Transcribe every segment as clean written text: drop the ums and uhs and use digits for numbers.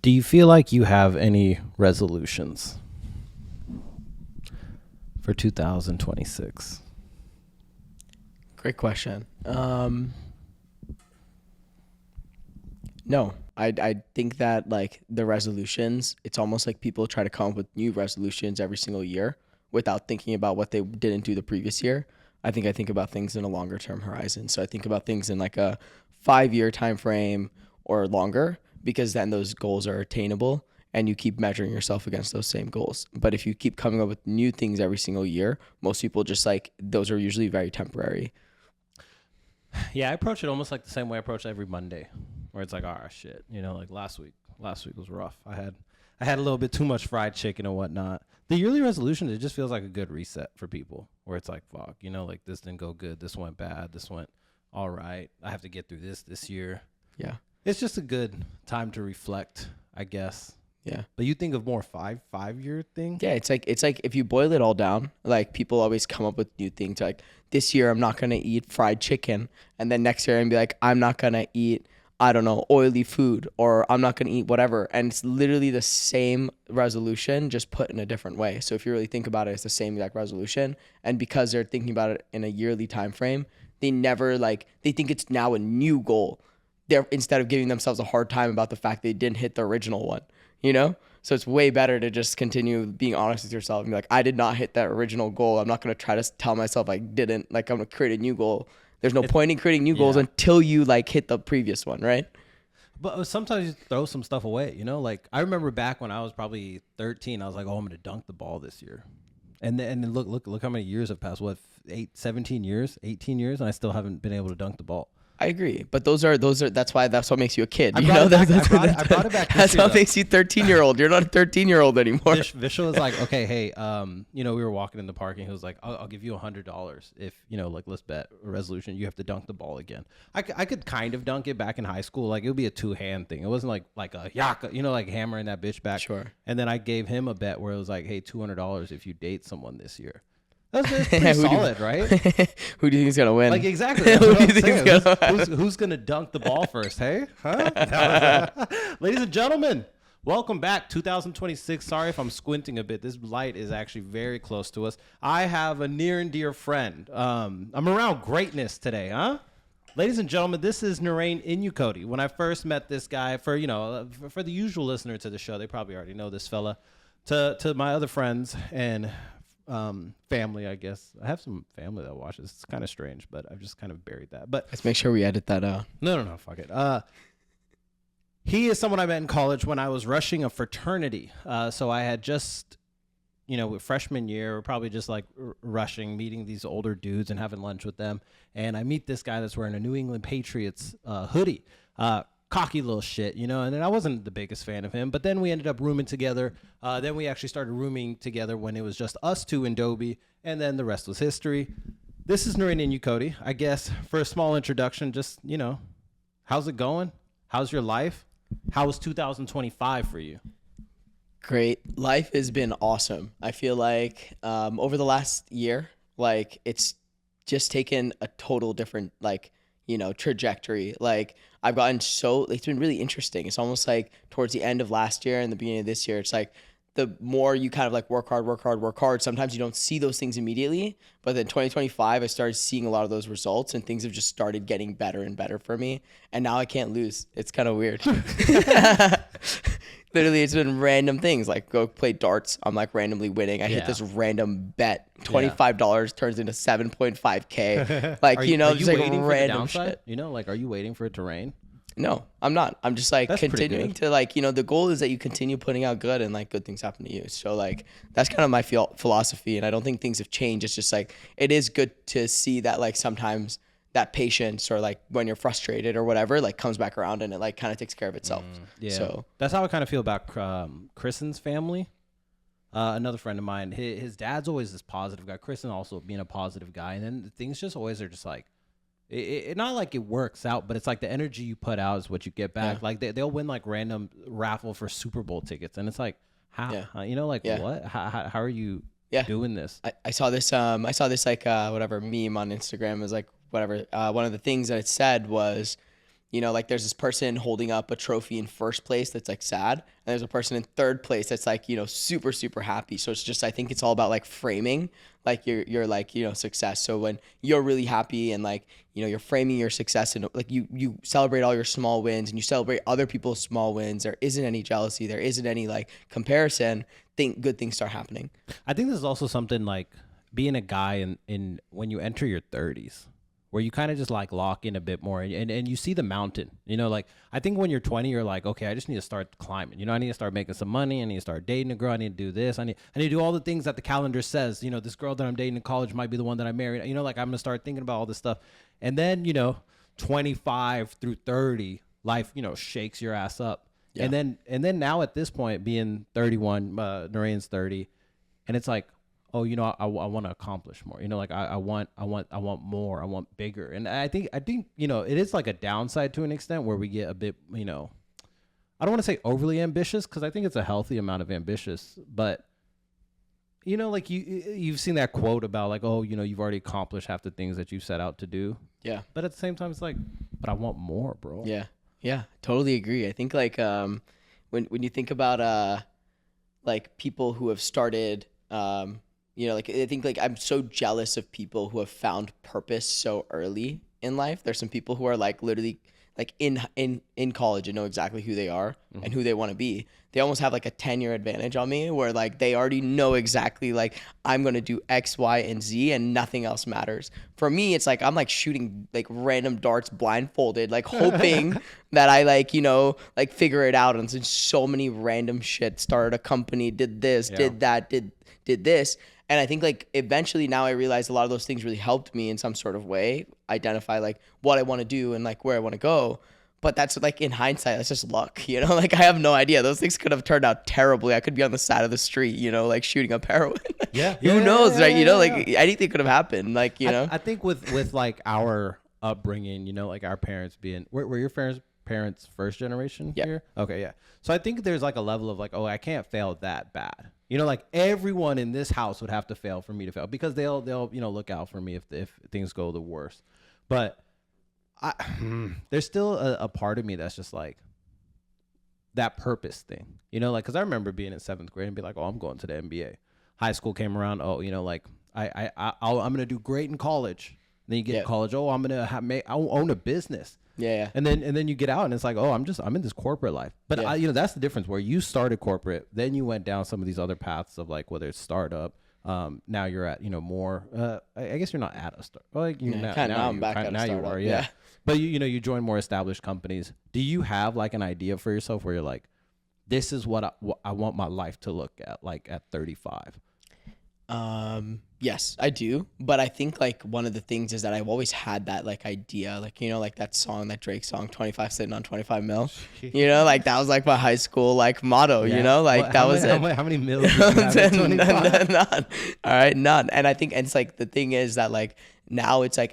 Do you feel like you have any resolutions for 2026? Great question. No, I think that like the resolutions, it's almost like people try to come up with new resolutions every single year without thinking about what they didn't do the previous year. I think about things in a longer term horizon. So I think about things in like a 5 year time frame or longer, because then those goals are attainable and you keep measuring yourself against those same goals. But if you keep coming up with new things every single year, most people just like those are usually very temporary. Yeah, I approach it almost like the same way I approach every Monday, where it's like, oh shit, like last week was rough. I had a little bit too much fried chicken and whatnot. The yearly resolution, it just feels like a good reset for people, where it's like, fuck, like this didn't go good, this went bad, this went all right. I have to get through this year. Yeah. It's just a good time to reflect, I guess. Yeah. But you think of more five-year thing? Yeah, it's like if you boil it all down, like people always come up with new things like this year I'm not gonna eat fried chicken, and then next year I'm be like I'm not gonna eat, I don't know, oily food, or I'm not gonna eat whatever, and it's literally the same resolution just put in a different way. So if you really think about it, it's the same exact resolution, and because they're thinking about it in a yearly time frame, they never they think it's now a new goal. They're instead of giving themselves a hard time about the fact they didn't hit the original one. So it's way better to just continue being honest with yourself and be like, I did not hit that original goal. I'm not going to try to tell myself I didn't. Like, I'm going to create a new goal. There's no point in creating new goals until you hit the previous one, right? But sometimes you throw some stuff away, like I remember back when I was probably 13, I was like, oh, I'm going to dunk the ball this year. And then look how many years have passed. What, 17 years, 18 years, and I still haven't been able to dunk the ball. I agree, but that's what makes you a kid. I brought it back. That's what makes you 13-year-old. You're not a 13-year-old anymore. Vishal was like, okay, hey, we were walking in the park, and he was like, I'll give you $100 if let's bet a resolution. You have to dunk the ball again. I could kind of dunk it back in high school. Like it would be a 2-hand thing. It wasn't like a yaka, like hammering that bitch back. Sure. And then I gave him a bet where it was like, hey, $200 if you date someone this year. That's pretty solid, right? Who do you think is gonna win? Like exactly. Who do you think who's gonna dunk the ball first? Hey, huh? Ladies and gentlemen, welcome back. 2026. Sorry if I'm squinting a bit. This light is actually very close to us. I have a near and dear friend. I'm around greatness today, huh? Ladies and gentlemen, this is Naren Inukoti. When I first met this guy, for the usual listener to the show, they probably already know this fella. To my other friends and family, I guess. I have some family that watches. It's kind of strange, but I've just kind of buried that. But let's make sure we edit that out. No, fuck it. He is someone I met in college when I was rushing a fraternity. So I had just, freshman year, probably just like rushing, meeting these older dudes and having lunch with them. And I meet this guy that's wearing a New England Patriots hoodie. Cocky little shit, and then I wasn't the biggest fan of him, but then we ended up rooming together. Then we actually started rooming together when it was just us two in Dobie, and then the rest was history. This is Naren Inukoti. I guess for a small introduction, just, how's it going? How's your life? How was 2025 for you? Great. Life has been awesome. I feel like over the last year, it's just taken a total different, trajectory. I've gotten it's been really interesting. It's almost like towards the end of last year and the beginning of this year, it's like the more you kind of work hard, sometimes you don't see those things immediately. But then 2025, I started seeing a lot of those results and things have just started getting better and better for me. And now I can't lose. It's kind of weird. Literally, it's been random things like go play darts. I'm randomly winning. I hit this random bet. $25 turns into 7.5K. Are you just waiting random for the downside? shit. Are you waiting for it to rain? No, I'm not. I'm just That's continuing to the goal is that you continue putting out good and good things happen to you. So that's kind of my philosophy. And I don't think things have changed. It's just it is good to see that sometimes that patience or when you're frustrated or whatever comes back around and it kind of takes care of itself. Yeah. So that's how I kind of feel about Kristen's family. Another friend of mine, his dad's always this positive guy. Kristen also being a positive guy. And then things just always are just it not like it works out, but it's the energy you put out is what you get back. Yeah. They'll win random raffle for Super Bowl tickets. And it's how, what? How are you doing this? I saw this, meme on Instagram. It was whatever. One of the things that it said was you know, like there's this person holding up a trophy in first place that's like sad, and there's a person in third place that's like, you know, super super happy. So it's just, I think it's all about like framing like your like, you know, success. So when you're really happy and like, you know, you're framing your success and like you celebrate all your small wins and you celebrate other people's small wins, there isn't any jealousy, there isn't any like comparison, good things start happening. I think this is also something like being a guy in when you enter your 30s, where you kind of just like lock in a bit more and you see the mountain, you know, like I think when you're 20, you're like, okay, I just need to start climbing. You know, I need to start making some money. I need to start dating a girl. I need to do this. I need to do all the things that the calendar says, you know, this girl that I'm dating in college might be the one that I married. You know, like I'm going to start thinking about all this stuff. And then, you know, 25 through 30, life, you know, shakes your ass up. Yeah. And then now at this point being 31, Naren's 30, and it's like, oh, you know, I want to accomplish more. You know, like I want more. I want bigger. And I think, you know, it is like a downside to an extent where we get a bit, you know, I don't want to say overly ambitious, because I think it's a healthy amount of ambitious. But, you know, like you've seen that quote about like, oh, you know, you've already accomplished half the things that you set out to do. Yeah. But at the same time, it's like, but I want more, bro. Yeah. Yeah. Totally agree. I think like when you think about like people who have started you know, like I think like I'm so jealous of people who have found purpose so early in life. There's some people who are like literally like in college and know exactly who they are and who they want to be. They almost have like a 10-year advantage on me, where like they already know exactly like I'm going to do X, Y, and Z and nothing else matters. For me, it's like I'm like shooting like random darts blindfolded, like hoping that I like, you know, like figure it out. And so many random shit. Started a company, did this, did that, did this. And I think like eventually now I realize a lot of those things really helped me in some sort of way identify like what I want to do and like where I want to go. But that's like in hindsight, that's just luck, you know, like I have no idea. Those things could have turned out terribly. I could be on the side of the street, you know, like shooting up heroin. Who knows, right? You know, like anything could have happened. Like, you know, I think with like our upbringing, you know, like our parents being, were your parents first generation here? Okay. Yeah. So I think there's like a level of like, oh, I can't fail that bad. You know, like everyone in this house would have to fail for me to fail, because they'll you know, look out for me if things go the worst. But there's still a part of me that's just like that purpose thing, you know, like because I remember being in 7th grade and be like, oh, I'm going to the NBA. High school came around, oh, you know, like I'm gonna do great in college. And then you get to college, oh, I'm gonna I'll own a business. Yeah. And then you get out and it's like, oh, I'm in this corporate life. But you know, that's the difference, where you started corporate, then you went down some of these other paths of like, whether it's startup, now you're at, you know, more, I guess you're not at a start. Well, like you now I'm back at a startup. You are, yeah. But you know, you join more established companies. Do you have like an idea for yourself where you're like, this is what I want my life to look at, like at 35? Yes, I do. But I think like one of the things is that I've always had that like idea, like, you know, like that song, that Drake song, 25 sitting on 25 mil, you know, like that was like my high school like motto, you know, like that was it. How many mils? None. All right. None. And I think, and it's like, the thing is that like, now it's like,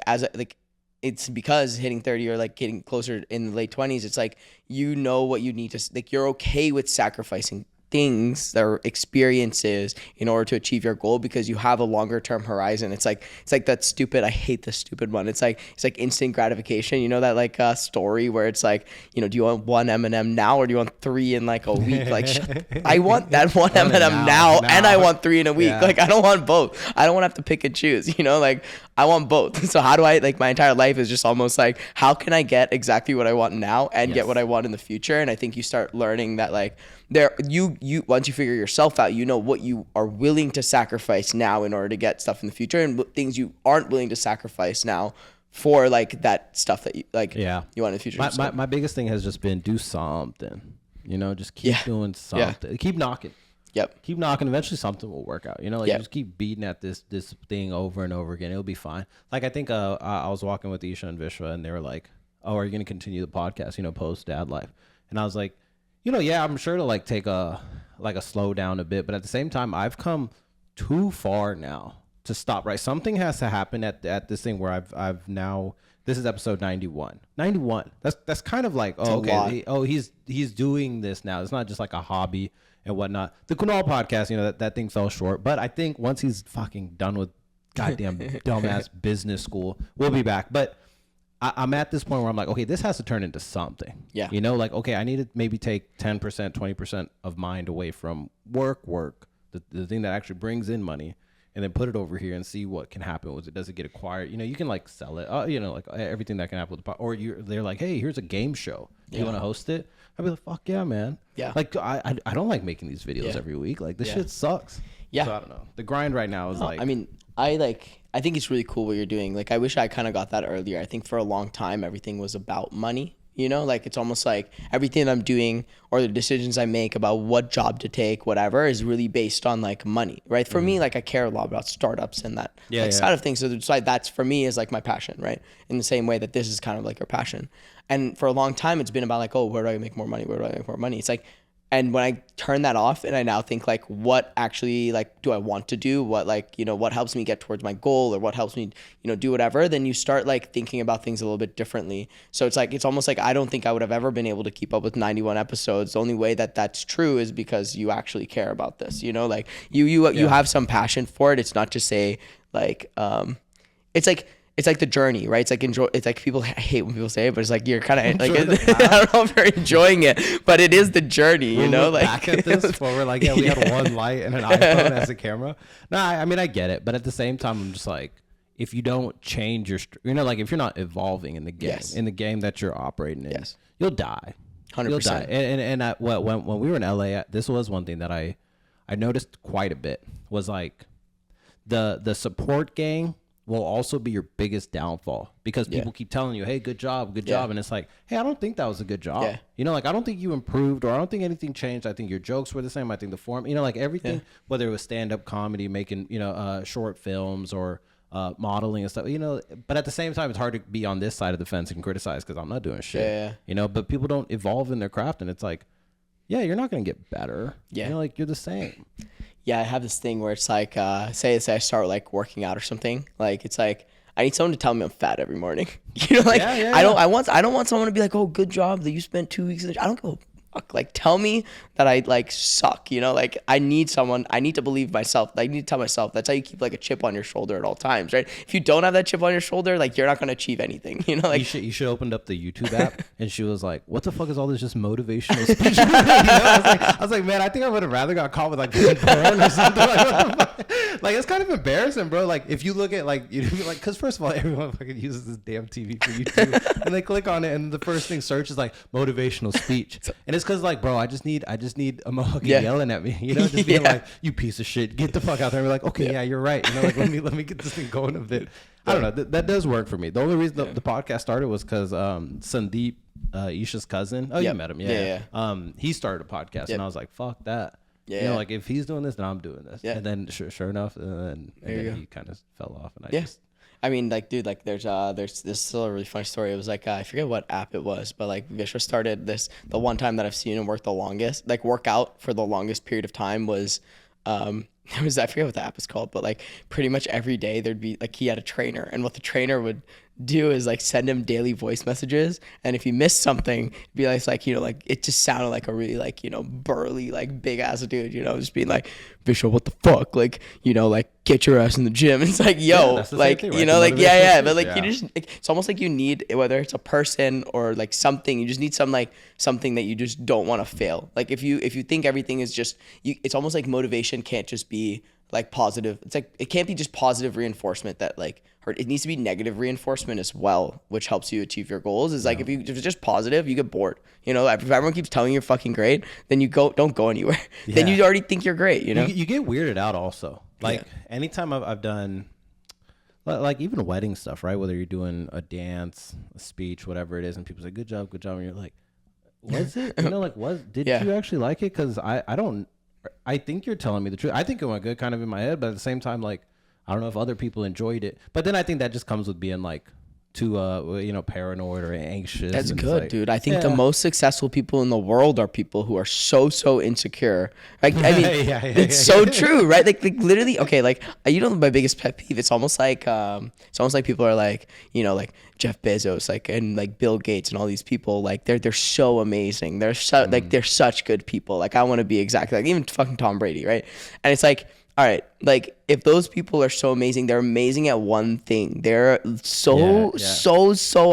it's because hitting 30 or like getting closer in the late 20s, it's like, you know what you need to, like, you're okay with sacrificing things that are experiences in order to achieve your goal, because you have a longer term horizon. It's like that stupid, I hate the stupid one. It's like instant gratification. You know that like story where it's like, you know, do you want 1 M&M now or do you want 3 in like a week? Like I want that 1 M&M now and I want 3 in a week. Yeah. Like I don't want both. I don't want to have to pick and choose, you know, like I want both. So how do I, like, my entire life is just almost like, how can I get exactly what I want now and get what I want in the future? And I think you start learning that like you once you figure yourself out, you know what you are willing to sacrifice now in order to get stuff in the future, and things you aren't willing to sacrifice now for like that stuff that you like you want in the future. My biggest thing has just been do something, you know, just keep doing something, keep knocking. Keep knocking. Eventually something will work out. You know, like you just keep beating at this thing over and over again. It'll be fine. Like I think I was walking with Isha and Vishwa and they were like, oh, are you going to continue the podcast, you know, post dad life? And I was like, you know, yeah, I'm sure to like take a slow down a bit, but at the same time, I've come too far now to stop, right? Something has to happen at this thing where I've now, this is episode 91. That's kind of like, oh, okay. He's doing this now. It's not just like a hobby and whatnot. The Kunal podcast, you know, that thing fell short. But I think once he's fucking done with goddamn dumbass business school, we'll be back. But I'm at this point where I'm like, okay, this has to turn into something. Yeah. You know, like, okay, I need to maybe take 10%, 20% of mind away from work, the thing that actually brings in money, and then put it over here and see what can happen with it. Does it get acquired? You know, you can like sell it, you know, like everything that can happen with the or they're like, hey, here's a game show. You want to host it? I'd be like, fuck yeah, man. Yeah. Like, I don't like making these videos every week. Like, this shit sucks. Yeah. So I don't know. The grind right now is like. I mean, I think it's really cool what you're doing. Like, I wish I kind of got that earlier. I think for a long time, everything was about money. You know, like it's almost like everything I'm doing or the decisions I make about what job to take, whatever, is really based on like money, right? For me, like I care a lot about startups and that side of things. So that's for me is like my passion, right? In the same way that this is kind of like your passion. And for a long time, it's been about like, oh, where do I make more money? Where do I make more money? It's like, and when I turn that off and I now think like, what actually like do I want to do? What like, you know, what helps me get towards my goal or what helps me, you know, do whatever, then you start like thinking about things a little bit differently. So it's like, it's almost like I don't think I would have ever been able to keep up with 91 episodes. The only way that that's true is because you actually care about this, you know, like you have some passion for it. It's not just say like, it's like the journey, right? It's like it's like people, I hate when people say it, but it's like you're kind of like I don't know if you're enjoying it, but it is the journey, you know. Like back at this, where we're like, yeah, we had one light and an iPhone as a camera. No, I mean I get it, but at the same time, I'm just like, if you don't change your, you know, like if you're not evolving in the game, in the game that you're operating in, you'll die. 100%. You'll die. And when we were in LA, this was one thing that I noticed quite a bit was like the support gang will also be your biggest downfall because people keep telling you, hey, good job. And it's like, hey, I don't think that was a good job. Yeah. You know, like, I don't think you improved or I don't think anything changed. I think your jokes were the same. I think the form, you know, like everything, whether it was stand-up comedy, making, you know, short films or modeling and stuff, you know, but at the same time, it's hard to be on this side of the fence and criticize because I'm not doing shit, you know, but people don't evolve in their craft and it's like, yeah, you're not going to get better. Yeah. You know, like you're the same. Yeah, I have this thing where it's like, say I start like working out or something. Like it's like I need someone to tell me I'm fat every morning. You know, like I don't want someone to be like, oh, good job that you spent 2 weeks in the gym. I don't go. Like tell me that I like suck, you know, like I need to believe myself. I need to tell myself. That's how you keep like a chip on your shoulder at all times, right? If you don't have that chip on your shoulder, like you're not going to achieve anything, you know, like you should opened up the YouTube app and she was like, what the fuck is all this just motivational speech? You know? I was like, man, I think I would have rather got caught with like porn or something. Like, what the fuck? Like, it's kind of embarrassing, bro. Like if you look at like, you know, like, cause first of all, everyone fucking uses this damn TV for YouTube and they click on it and the first thing search is like motivational speech. And it's cause like, bro, I just need a motherfucker yelling at me, you know, just being like, you piece of shit, get the fuck out there. And we're like, okay, yeah, you're right. You know, like let me get this thing going a bit. I don't know. That does work for me. The only reason the podcast started was because Sandeep, Isha's cousin. Oh, you met him. Yeah. He started a podcast and I was like, fuck that. Yeah. You know, like if he's doing this, then I'm doing this. Yeah. And then sure enough, and then he kind of fell off and I mean, like, dude, like, there's this is still a really funny story. It was like, I forget what app it was, but like, Vishwa started this, the one time that I've seen him work out for the longest period of time was, it was, I forget what the app is called, but like, pretty much every day there'd be, like, he had a trainer, and what the trainer would do is like send him daily voice messages, and if he missed something, it'd be like, you know, like it just sounded like a really like, you know, burly, like big ass dude, you know, just being like, Vishal, what the fuck, like, you know, like get your ass in the gym. It's like, yo, like thing, right? You know, like but like you just like, it's almost like you need, whether it's a person or like something, you just need something that you just don't want to fail. Like if you think everything is just you, it's almost like motivation can't just be like positive. It's like it can't be just positive reinforcement that like hurt. It needs to be negative reinforcement as well, which helps you achieve your goals. Is like if it's just positive, you get bored. You know, if everyone keeps telling you you're fucking great, then you don't go anywhere. Yeah. Then you already think you're great. You know, you get weirded out also. Like anytime I've done like even wedding stuff, right? Whether you're doing a dance, a speech, whatever it is, and people say good job, and you're like, was it? You know, like did you actually like it? Because I don't. I think you're telling me the truth. I think it went good kind of in my head, but at the same time, like, I don't know if other people enjoyed it. But then I think that just comes with being like too, you know, paranoid or anxious. That's good, like, dude. I think the most successful people in the world are people who are so insecure. Like, I mean, it's so true, right? Like literally, okay, like, you know, my biggest pet peeve, it's almost like people are like, you know, like Jeff Bezos, like, and like Bill Gates and all these people, like they're so amazing. They're so like, they're such good people. Like I want to be exactly like even fucking Tom Brady, right? And it's like, all right, like if those people are so amazing, they're amazing at one thing. They're so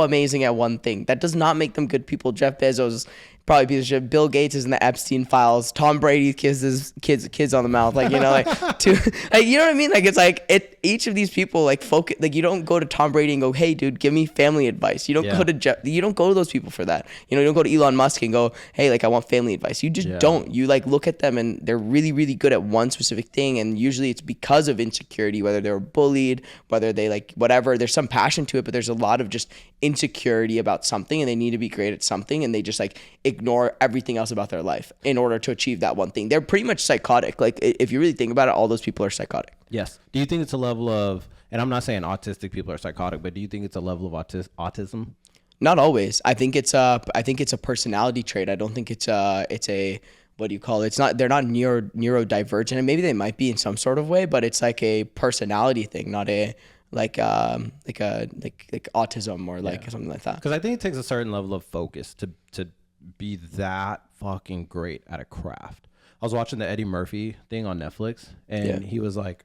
amazing at one thing. That does not make them good people. Jeff Bezos probably a piece of shit. Bill Gates is in the Epstein files. Tom Brady kisses kids on the mouth. Like, you know, like like, you know what I mean? Like, it's like each of these people like focus. Like, you don't go to Tom Brady and go, hey, dude, give me family advice. You don't go to Jeff. You don't go to those people for that. You know, you don't go to Elon Musk and go, hey, like I want family advice. You just don't. You like look at them and they're really, really good at one specific thing. And usually it's because of insecurity, whether they were bullied, whether they like whatever. There's some passion to it, but there's a lot of just insecurity about something, and they need to be great at something, and they just like ignore everything else about their life in order to achieve that one thing. They're pretty much psychotic. Like if you really think about it, all those people are psychotic. Yes. Do you think it's a level of, and I'm not saying autistic people are psychotic, but do you think it's a level of autism? Not always. I think it's a personality trait. I don't think it's a what do you call it? It's not. They're not neurodivergent, and maybe they might be in some sort of way, but it's like a personality thing, not a like autism or like something like that. Because I think it takes a certain level of focus to be that fucking great at a craft. I was watching the Eddie Murphy thing on Netflix, and he was like,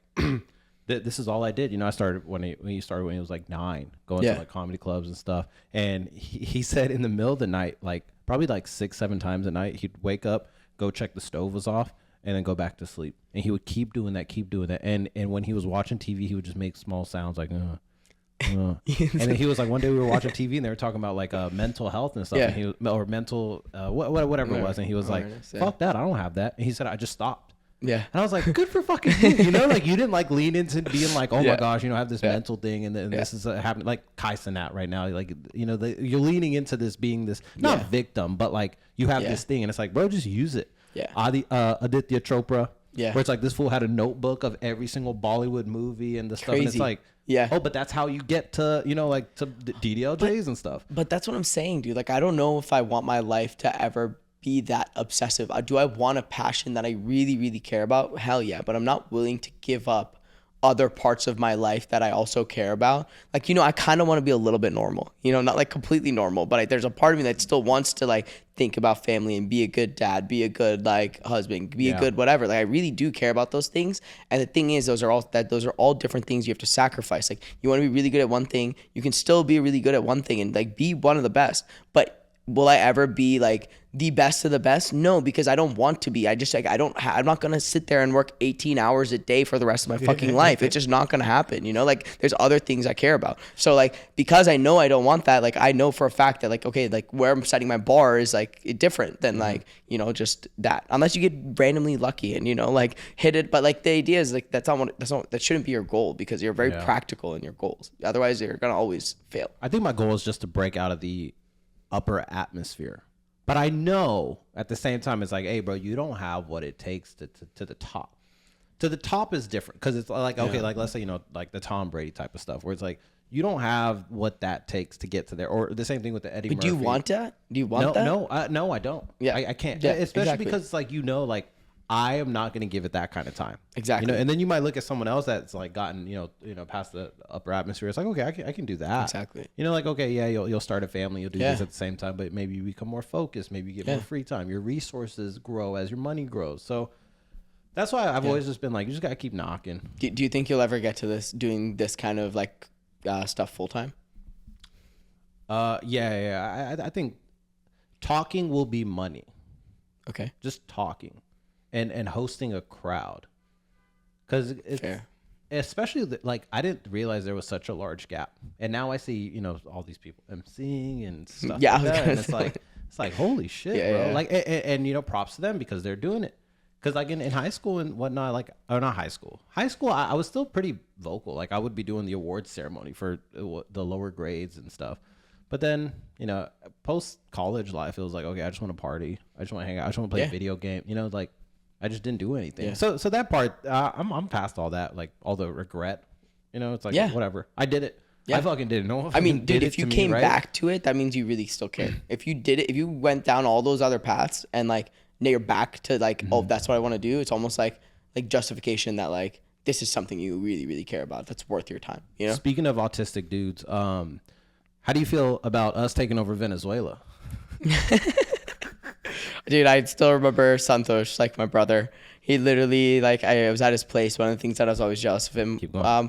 "This is all I did." You know, I started when he started when he was like 9, going to like comedy clubs and stuff. And he said in the middle of the night, like probably like 6-7 times a night, he'd wake up, go check the stove was off, and then go back to sleep. And he would keep doing that. And when he was watching TV, he would just make small sounds like, and then he was like, one day we were watching TV and they were talking about like mental health and stuff, and he was, or mental whatever it was, and he was like, fuck that, I don't have that. And he said, I just stopped. And I was like, good for fucking you. You know, like you didn't like lean into being like, oh my gosh, you know, I have this mental thing, and this is happening, like Kai Cenat right now, like, you know, you're leaning into this being this not victim, but like you have this thing, and it's like, bro, just use it. Aditya Chopra, where it's like this fool had a notebook of every single Bollywood movie and the stuff, and it's like, oh, but that's how you get to, you know, like to DDLJs and stuff. But that's what I'm saying, dude. Like, I don't know if I want my life to ever be that obsessive. Do I want a passion that I really, really care about? Hell yeah. But I'm not willing to give up other parts of my life that I also care about. Like, you know, I kind of want to be a little bit normal, you know, not like completely normal, but there's a part of me that still wants to like think about family and be a good dad, be a good like husband, be a good whatever. Like I really do care about those things. And the thing is, those are all different things you have to sacrifice. Like you want to be really good at one thing, you can still be really good at one thing and like be one of the best. But will I ever be like the best of the best? No, because I don't want to be. I just like, I'm not going to sit there and work 18 hours a day for the rest of my fucking life. It's just not going to happen. You know, like there's other things I care about. So like, because I know I don't want that, like I know for a fact that like, okay, like where I'm setting my bar is like different than like, you know, just that, unless you get randomly lucky and, you know, like hit it. But like the idea is like, that shouldn't be your goal, because you're very practical in your goals. Otherwise you're going to always fail. I think my goal is just to break out of the upper atmosphere, but I know at the same time it's like, hey bro, you don't have what it takes to the top. To the top is different, because it's like, okay, like let's say, you know, like the Tom Brady type of stuff, where it's like you don't have what that takes to get to there. Or the same thing with the Eddie Murphy. Do you want that? Do you want that? No, I don't. I can't. Yeah, especially because it's like, you know, like I am not going to give it that kind of time. Exactly. You know, and then you might look at someone else that's like gotten, you know, past the upper atmosphere. It's like, okay, I can do that. Exactly. You know, like, okay, yeah, you'll start a family, you'll do this at the same time, but maybe you become more focused, maybe you get more free time. Your resources grow as your money grows. So that's why I've always just been like, you just got to keep knocking. Do you think you'll ever get to doing this kind of like stuff full time? I think talking will be money. Okay. Just talking. And hosting a crowd, because especially like I didn't realize there was such a large gap, and now I see, you know, all these people emceeing and stuff. Like that, and it's like holy shit, bro. Yeah. Like and you know, props to them because they're doing it. Because like in high school and whatnot, like, or not high school, I was still pretty vocal. Like I would be doing the awards ceremony for the lower grades and stuff. But then, you know, post college life, it was like, okay, I just want to party, I just want to hang out, I just want to play a video game. You know, like. I just didn't do anything. So that part, I'm past all that, like all the regret. You know, it's like whatever. I did it. I fucking did it. No, I mean, dude, if you came back to it, that means you really still care. If you did it, if you went down all those other paths and like now you're back to like, oh, that's what I want to do. It's almost like justification that like this is something you really, really care about. That's worth your time. You know. Speaking of autistic dudes, how do you feel about us taking over Venezuela? Dude, I still remember Santosh, like my brother. He literally, like, I was at his place. One of the things that I was always jealous of him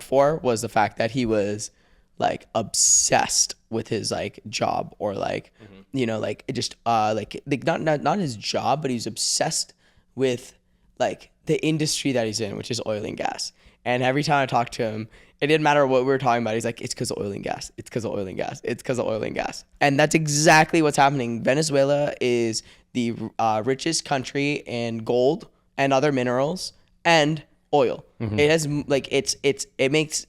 for was the fact that he was like obsessed with his like job, or like, you know, like it just like not his job, but he's obsessed with like the industry that he's in, which is oil and gas. And every time I talked to him, it didn't matter what we were talking about. He's like, it's because of oil and gas. It's because of oil and gas. It's because of oil and gas. And that's exactly what's happening. Venezuela is the richest country in gold and other minerals and oil. It has like it makes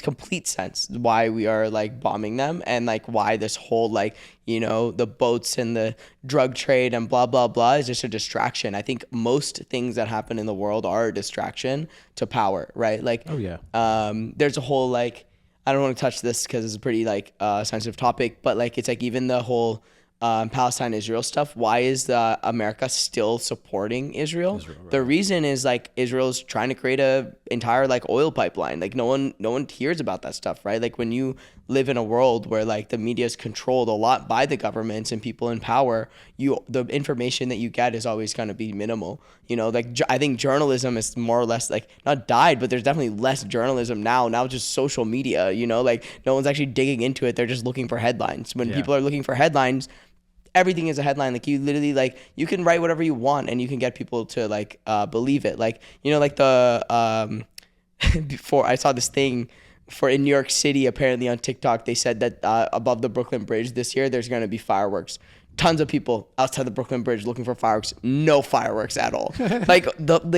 complete sense why we are like bombing them, and like why this whole like, you know, the boats and the drug trade and blah blah blah is just a distraction. I think most things that happen in the world are a distraction to power, right? Like, Oh yeah. there's a whole like, I don't want to touch this because it's a pretty like sensitive topic, but like it's like even the whole Palestine Israel stuff. Why is America still supporting Israel? Right. The reason is like Israel's trying to create a entire like oil pipeline. Like no one hears about that stuff, right? Like when you live in a world where like the media is controlled a lot by the governments and people in power, the information that you get is always going to be minimal. You know, like I think journalism is more or less like not died, but there's definitely less journalism now. Now it's just social media. You know, like no one's actually digging into it. They're just looking for headlines. When people are looking for headlines, everything is a headline. Like you literally like you can write whatever you want and you can get people to like believe it. Like, you know, like the before I saw this thing for in New York City, apparently on TikTok, they said that above the Brooklyn Bridge this year there's going to be fireworks. Tons of people outside the Brooklyn Bridge looking for fireworks. No fireworks at all. Like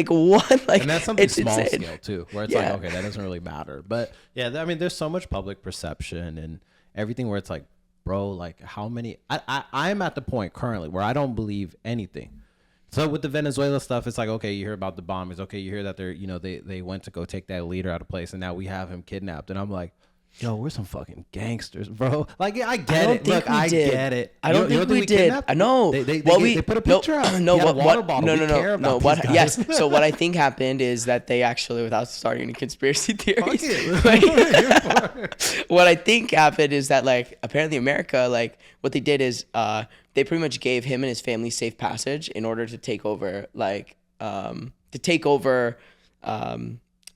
one like, and that's something it's small insane. scale too, where it's like, okay, that doesn't really matter. But yeah, I mean, there's so much public perception and everything where it's like, bro, like how many? I'm at the point currently where I don't believe anything. So with the Venezuela stuff, it's like, okay, you hear about the bombers. Okay, you hear that they're, you know, they went to go take that leader out of place, and now we have him kidnapped. And I'm like, yo, we're some fucking gangsters, bro. Like, yeah, I get it. Look, I get it. I don't think we did. I know. They put a picture out. No, what? Water bottle. No. What? Yes. So what I think happened is that they actually, without starting any conspiracy theories, what I think happened is that like apparently America, like what they did is they pretty much gave him and his family safe passage in order to take over, like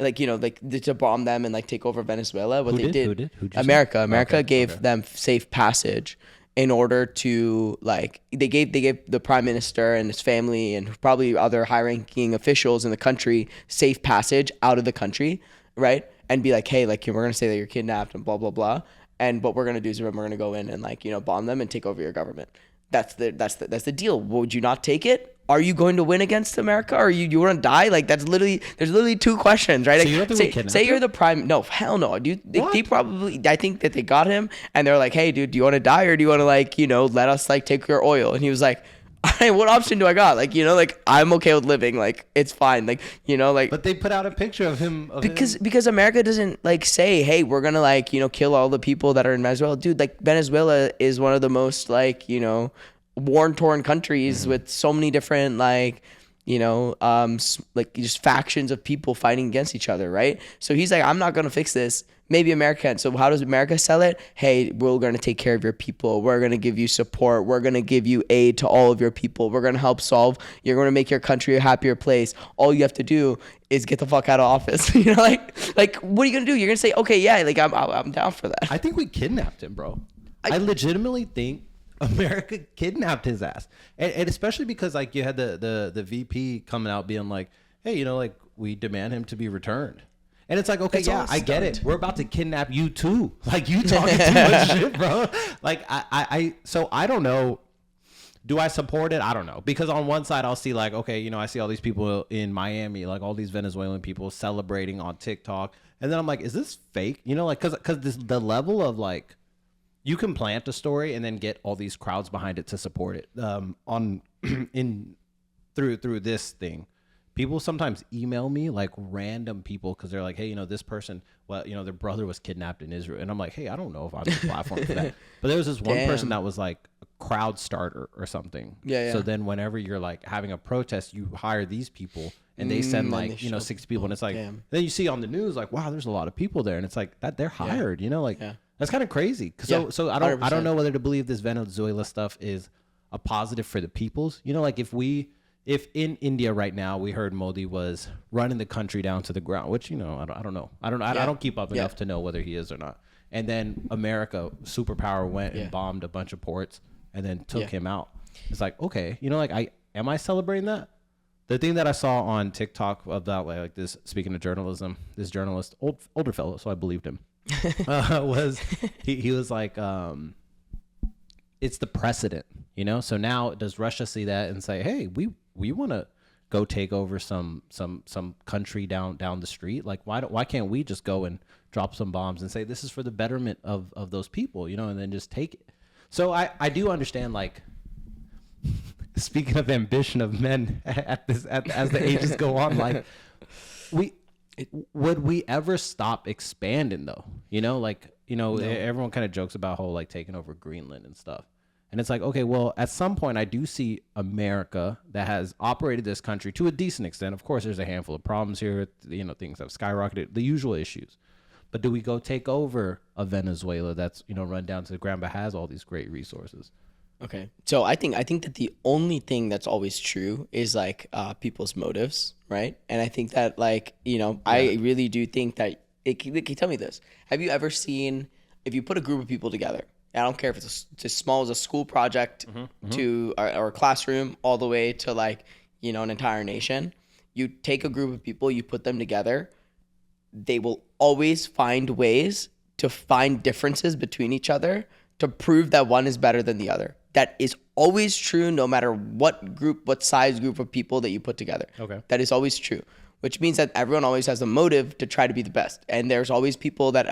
like, you know, like to bomb them and like take over Venezuela. What they did? America gave them safe passage in order to like they gave the prime minister and his family and probably other high-ranking officials in the country safe passage out of the country, right? And be like, hey, like we're gonna say that you're kidnapped and blah blah blah, and what we're gonna do is we're gonna go in and like, you know, bomb them and take over your government. That's the deal. Would you not take it? Are you going to win against America, or you want to die? Like there's literally two questions, right? So like, you don't think we kidnapped say you're him? the prime. No, hell no, dude. They probably. I think that they got him, and they're like, hey, dude, do you want to die, or do you want to like, you know, let us like take your oil? And he was like, all right, what option do I got? Like, you know, like I'm okay with living. Like it's fine. Like, you know, like. But they put out a picture of him. Because America doesn't like say, hey, we're gonna like, you know, kill all the people that are in Venezuela, dude. Like Venezuela is one of the most like, you know, war-torn countries with so many different like, you know, like just factions of people fighting against each other, right? So he's like, I'm not gonna fix this. Maybe America can. So how does America sell it? Hey, we're gonna take care of your people. We're gonna give you support. We're gonna give you aid to all of your people. We're gonna help solve. You're gonna make your country a happier place. All you have to do is get the fuck out of office. You know, like what are you gonna do? You're gonna say, okay, yeah, like I'm down for that. I think we kidnapped him, bro. I legitimately think America kidnapped his ass, and especially because like you had the VP coming out being like, hey, you know, like we demand him to be returned, and it's like, okay, yeah, I get it. We're about to kidnap you too. Like you talking too much shit, bro. Like so I don't know. Do I support it? I don't know, because on one side I'll see like, okay, you know, I see all these people in Miami, like all these Venezuelan people celebrating on TikTok, and then I'm like, is this fake? You know, like because the level of like. You can plant a story and then get all these crowds behind it to support it. Through this thing, people sometimes email me like random people because they're like, hey, you know, this person, well, you know, their brother was kidnapped in Israel, and I'm like, hey, I don't know if I'm the platform for that. But there was this one person that was like a crowd starter or something. Yeah. So then whenever you're like having a protest, you hire these people. And they send like, you know, 60 people, and it's like, then you see on the news like, wow, there's a lot of people there, and it's like that they're hired, you know, like that's kind of crazy. So I don't know whether to believe this Venezuela stuff is a positive for the peoples. You know, like if in India right now we heard Modi was running the country down to the ground, which, you know, I don't know. I don't keep up enough to know whether he is or not. And then America, superpower, went and bombed a bunch of ports and then took him out. It's like, okay, you know, like am I celebrating that? The thing that I saw on TikTok of that, like this, speaking of journalism, this journalist, older fellow, so I believed him, was he was like, it's the precedent, you know? So now does Russia see that and say, hey, we want to go take over some country down the street? Like, why can't we just go and drop some bombs and say this is for the betterment of those people, you know, and then just take it? So I do understand, like, speaking of ambition of men as the ages go on, like, would we ever stop expanding though? You know, like, you know, everyone kind of jokes about whole like taking over Greenland and stuff. And it's like, okay, well, at some point I do see America that has operated this country to a decent extent. Of course, there's a handful of problems here. You know, things have skyrocketed, the usual issues. But do we go take over a Venezuela that's, you know, run down to the ground but has all these great resources? Okay. So I think that the only thing that's always true is like people's motives, right? And I think that, like, you know, I really do think that tell me this. Have you ever seen, if you put a group of people together, I don't care if it's as small as a school project to or a classroom, all the way to, like, you know, an entire nation, you take a group of people, you put them together, they will always find ways to find differences between each other to prove that one is better than the other. That is always true no matter what size group of people that you put together. Okay. That is always true, which means that everyone always has a motive to try to be the best. And there's always people that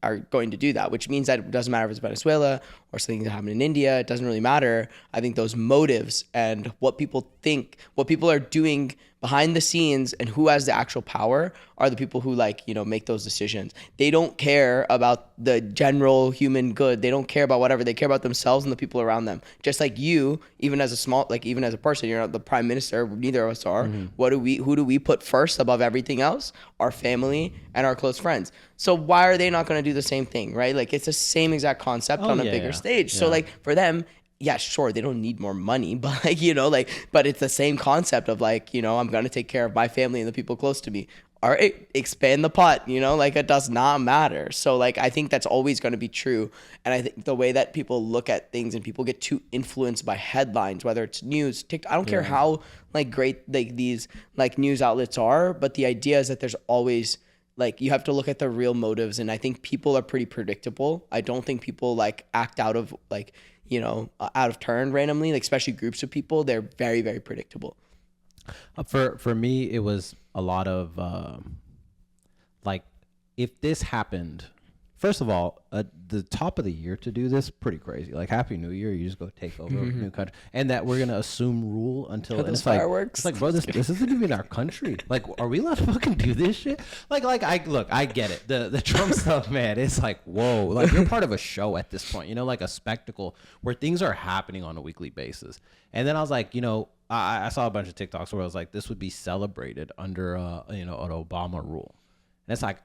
are going to do that, which means that it doesn't matter if it's Venezuela or something that happened in India. It doesn't really matter. I think those motives and what people think, what people are doing behind the scenes and who has the actual power are the people who, like, you know, make those decisions. They don't care about the general human good. They don't care about whatever. They care about themselves and the people around them. Just like you, even as a person, you're not the prime minister. Neither of us are. Who do we put first above everything else? Our family and our close friends. So why are they not going to do the same thing, right? Like, it's the same exact concept on a bigger stage. So, like, for them, yeah, sure, they don't need more money, but, like, you know, like, but it's the same concept of, like, you know, I'm going to take care of my family and the people close to me. All right, expand the pot, you know, like, it does not matter. So, like, I think that's always going to be true. And I think the way that people look at things and people get too influenced by headlines, whether it's news, TikTok, I don't care how, like, great, like, these, like, news outlets are, but the idea is that there's always, like, you have to look at the real motives. And I think people are pretty predictable. I don't think people, like, act out of, like, you know, out of turn randomly, like, especially groups of people. They're very, very predictable. For me, it was a lot of like, if this happened, first of all, the top of the year to do this, pretty crazy. Like, Happy New Year, you just go take over a new country, and that we're gonna assume rule until it's fireworks. It's like, bro, this isn't even our country. Like, are we allowed to fucking do this shit? Like I get it. The Trump stuff, man, it's like, whoa, like, you're part of a show at this point, you know, like a spectacle where things are happening on a weekly basis. And then I was like, you know, I saw a bunch of TikToks where I was like, this would be celebrated under you know, an Obama rule, and it's like,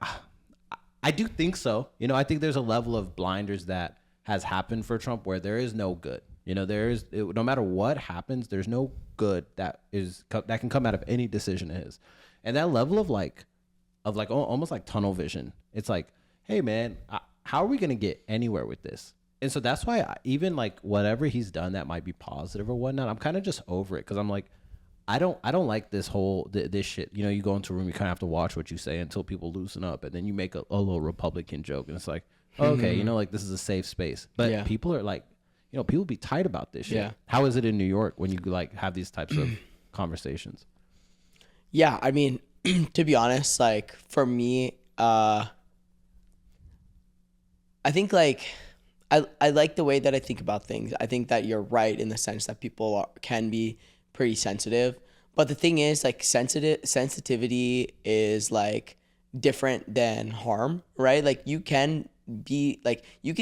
I do think so. You know, I think there's a level of blinders that has happened for Trump where there is no good. You know, no matter what happens, there's no good that can come out of any decision of his. And that level of almost like tunnel vision. It's like, hey man, how are we gonna get anywhere with this? And so that's why even like whatever he's done that might be positive or whatnot, I'm kind of just over it, because I'm like, I don't like this whole this shit. You know, you go into a room, you kind of have to watch what you say until people loosen up, and then you make a little Republican joke, and it's like, okay, you know, like, this is a safe space. But people are like, you know, people be tight about this shit. Yeah. How is it in New York when you, like, have these types of conversations? Yeah, I mean, to be honest, like, for me, I think, like, I like the way that I think about things. I think that you're right in the sense that people can be pretty sensitive, but the thing is, like, sensitivity is, like, different than harm, right? Like, you can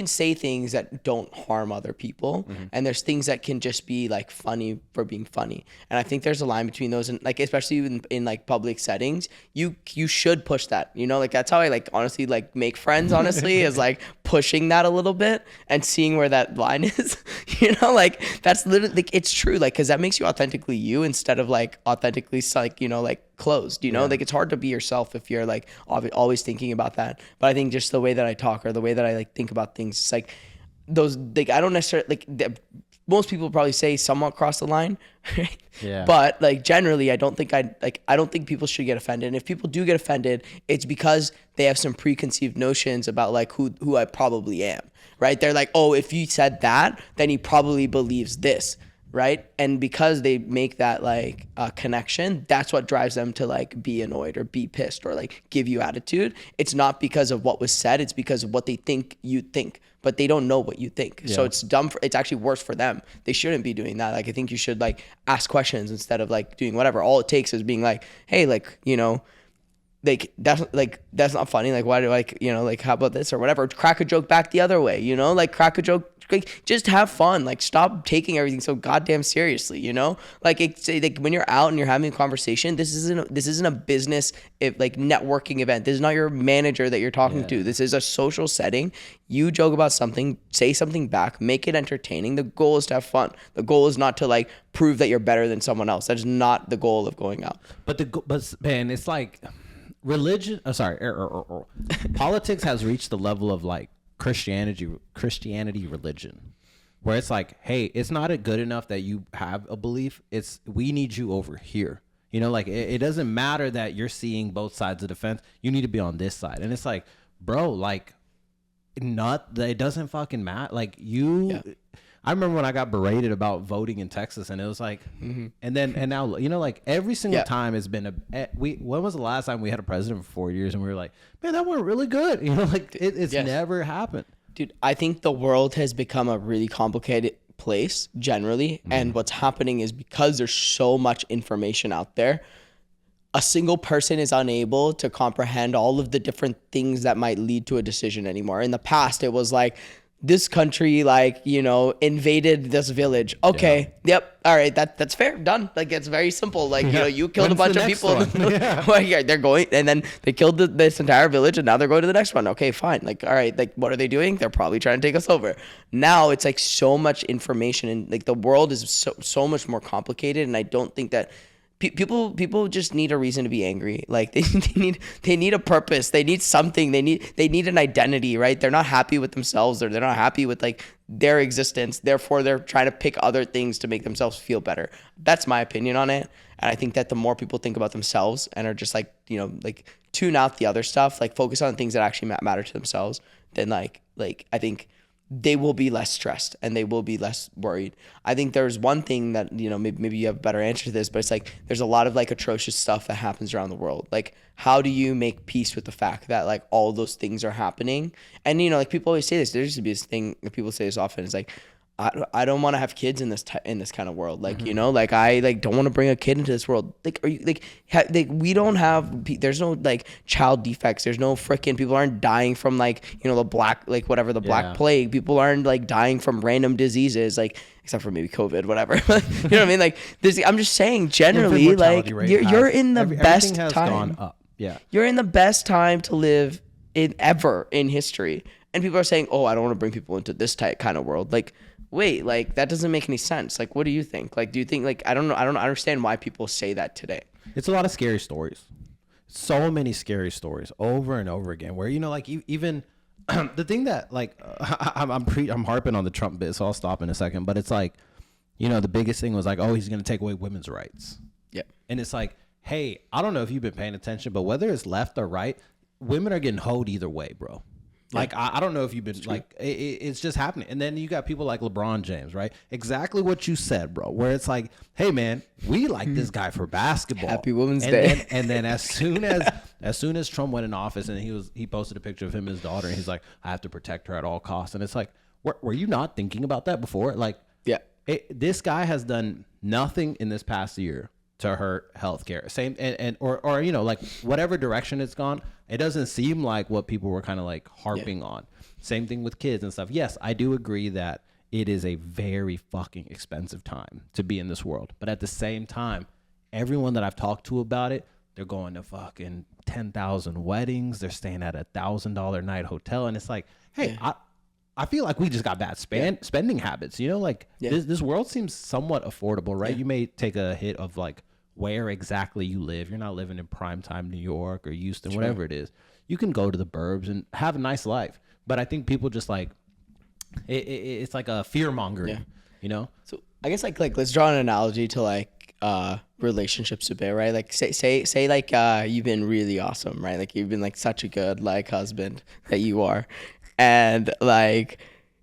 say things that don't harm other people, and there's things that can just be, like, funny for being funny. And I think there's a line between those, and, like, especially in like public settings, you should push that, you know, like, that's how I, like, honestly, like, make friends, honestly, is like pushing that a little bit and seeing where that line is, you know, like that's literally like, it's true. Like, cause that makes you authentically you instead of like authentically like, you know, like closed, you know, like it's hard to be yourself if you're like always thinking about that. But I think just the way that I talk or the way that I like think about things, it's like those, like, I don't necessarily like most people probably say somewhat cross the line, right? Yeah. But like generally, I don't think people should get offended. And if people do get offended, it's because they have some preconceived notions about like who I probably am, right? They're like, oh, if you said that, then he probably believes this, right? And because they make that like connection, that's what drives them to like be annoyed or be pissed or like give you attitude. It's not because of what was said, it's because of what they think you think, but they don't know what you think. So it's dumb. It's actually worse for them. They shouldn't be doing that. Like, I think you should like ask questions instead of like doing whatever. All it takes is being like, hey, like, you know, like that's not funny. Like, why do I, you know, like, how about this or whatever? Crack a joke back the other way, you know, like crack a joke. Like, just have fun. Like, stop taking everything so goddamn seriously, you know? Like, it's like when you're out and you're having a conversation, this isn't a business like networking event. This is not your manager that you're talking to. This is a social setting. You joke about something, say something back, make it entertaining. The goal is to have fun. The goal is not to like prove that you're better than someone else. That is not the goal of going out. But man, it's like religion. Politics has reached the level of like Christianity religion, where it's like, hey, it's not good enough that you have a belief. It's we need you over here. You know, like it doesn't matter that you're seeing both sides of the fence. You need to be on this side. And it's like, bro, like it doesn't fucking matter. Like I remember when I got berated about voting in Texas, and it was like, and now, you know, like every single time it's been when was the last time we had a president for 4 years and we were like, man, that went really good. You know, like it's never happened. Dude, I think the world has become a really complicated place generally. And what's happening is because there's so much information out there, a single person is unable to comprehend all of the different things that might lead to a decision anymore. In the past, it was like, this country, like, you know, invaded this village. Okay. Yep. All right. That's fair. Done. Like, it's very simple. Like, you know, you killed a bunch of people. Well, they're going, and then they killed this entire village, and now they're going to the next one. Okay, fine. Like, all right. Like, what are they doing? They're probably trying to take us over. Now it's like so much information, and like the world is so much more complicated. And I don't think that people just need a reason to be angry. Like they need a purpose. They need something. They need an identity, right? They're not happy with themselves, or they're not happy with like their existence. Therefore, they're trying to pick other things to make themselves feel better. That's my opinion on it. And I think that the more people think about themselves and are just like, you know, like tune out the other stuff, like focus on things that actually matter to themselves, then like I think they will be less stressed and they will be less worried. I think there's one thing that, you know, maybe you have a better answer to this, but it's like there's a lot of like atrocious stuff that happens around the world. Like, how do you make peace with the fact that like all those things are happening? And, you know, like people always say this, there used to be this thing that people say this often. It's like, I don't want to have kids in this kind of world. Like, you know, like I like don't want to bring a kid into this world. Like, are you like we don't have, there's no like child defects. There's no freaking, people aren't dying from like, you know, the black, like whatever, the black plague. People aren't like dying from random diseases, like except for maybe COVID, whatever. You know what I mean? Like this, I'm just saying generally, like you're in the best time. Yeah. You're in the best time to live ever in history. And people are saying, oh, I don't want to bring people into this kind of world. Like, wait, like that doesn't make any sense. Like, what do you think? Like, do you think like, I don't know. I don't understand why people say that today. It's a lot of scary stories. So many scary stories over and over again where, you know, like even the thing that like, I'm harping on the Trump bit, so I'll stop in a second, but it's like, you know, the biggest thing was like, oh, he's going to take away women's rights. Yeah. And it's like, hey, I don't know if you've been paying attention, but whether it's left or right, women are getting hoed either way, bro. Like, I don't know if you've been like, it's just happening. And then you got people like LeBron James, right? Exactly what you said, bro, where it's like, hey man, we like this guy for basketball. Happy Women's Day. And then as soon as Trump went in office and he posted a picture of him and his daughter and he's like, I have to protect her at all costs. And it's like, were you not thinking about that before? Like, this guy has done nothing in this past year to hurt healthcare. Same or you know, like whatever direction it's gone, it doesn't seem like what people were kind of like harping on. Same thing with kids and stuff. Yes, I do agree that it is a very fucking expensive time to be in this world. But at the same time, everyone that I've talked to about it, they're going to fucking 10,000 weddings. They're staying at $1,000 night hotel. And it's like, hey, I feel like we just got bad spending habits. You know, like this world seems somewhat affordable, right? You may take a hit of like where exactly you live. You're not living in primetime New York or Houston, whatever it is. You can go to the burbs and have a nice life. But I think people just like it's like a fear mongering, you know? So I guess like let's draw an analogy to like relationships a bit, right? Like say like you've been really awesome, right? Like you've been like such a good like husband that you are. And like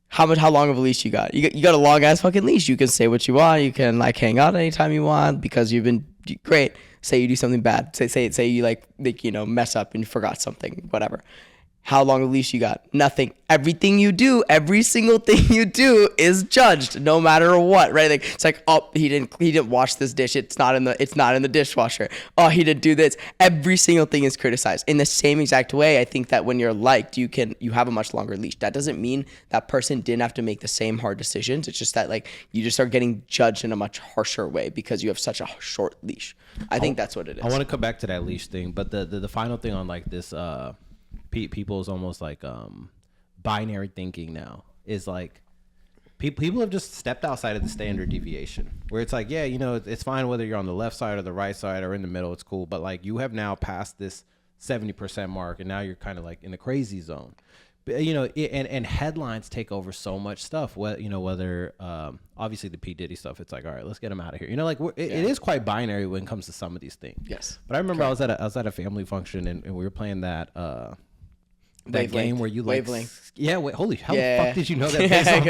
how long of a leash you got? You got a long ass fucking leash. You can say what you want. You can like hang out anytime you want because you've been great. Say you do something bad. Say you like you know, mess up and you forgot something, whatever. How long of a leash you got? Nothing. Everything you do, every single thing you do is judged, no matter what, right? Like it's like, oh, he didn't wash this dish. It's not in the dishwasher. Oh, he didn't do this. Every single thing is criticized. In the same exact way, I think that when you're liked, you have a much longer leash. That doesn't mean that person didn't have to make the same hard decisions. It's just that like you just start getting judged in a much harsher way because you have such a short leash. I think that's what it is. I want to come back to that leash thing, but the final thing on like this people's almost like binary thinking now is like people have just stepped outside of the standard deviation where it's like, yeah, you know, it's fine whether you're on the left side or the right side or in the middle, it's cool, but like you have now passed this 70% mark and now you're kind of like in the crazy zone. But, you know, and headlines take over so much stuff. Whether obviously the P. Diddy stuff, it's like, all right, let's get him out of here. You know, like it is quite binary when it comes to some of these things. Yes. But I remember I was at a family function and we were playing that game where you like Wavelength. Holy how the fuck did you know that based on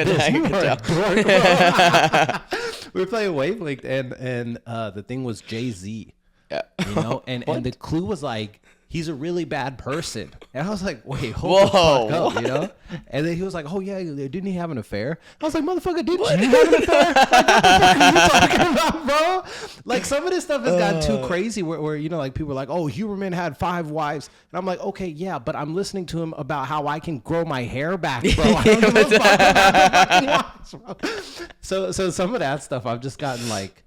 this? We were playing Wavelength and the thing was Jay-Z, you know, and the clue was like he's a really bad person. And I was like, wait, hold the fuck up, you know? And then he was like, oh yeah, didn't he have an affair? I was like, motherfucker, didn't you have an affair? Like, what the fuck are you talking about, bro? Like some of this stuff has gotten too crazy where you know, like people are like, oh, Huberman had 5 wives. And I'm like, okay, yeah, but I'm listening to him about how I can grow my hair back, bro. I don't give a fuck about the fucking wives, bro. So some of that stuff I've just gotten like,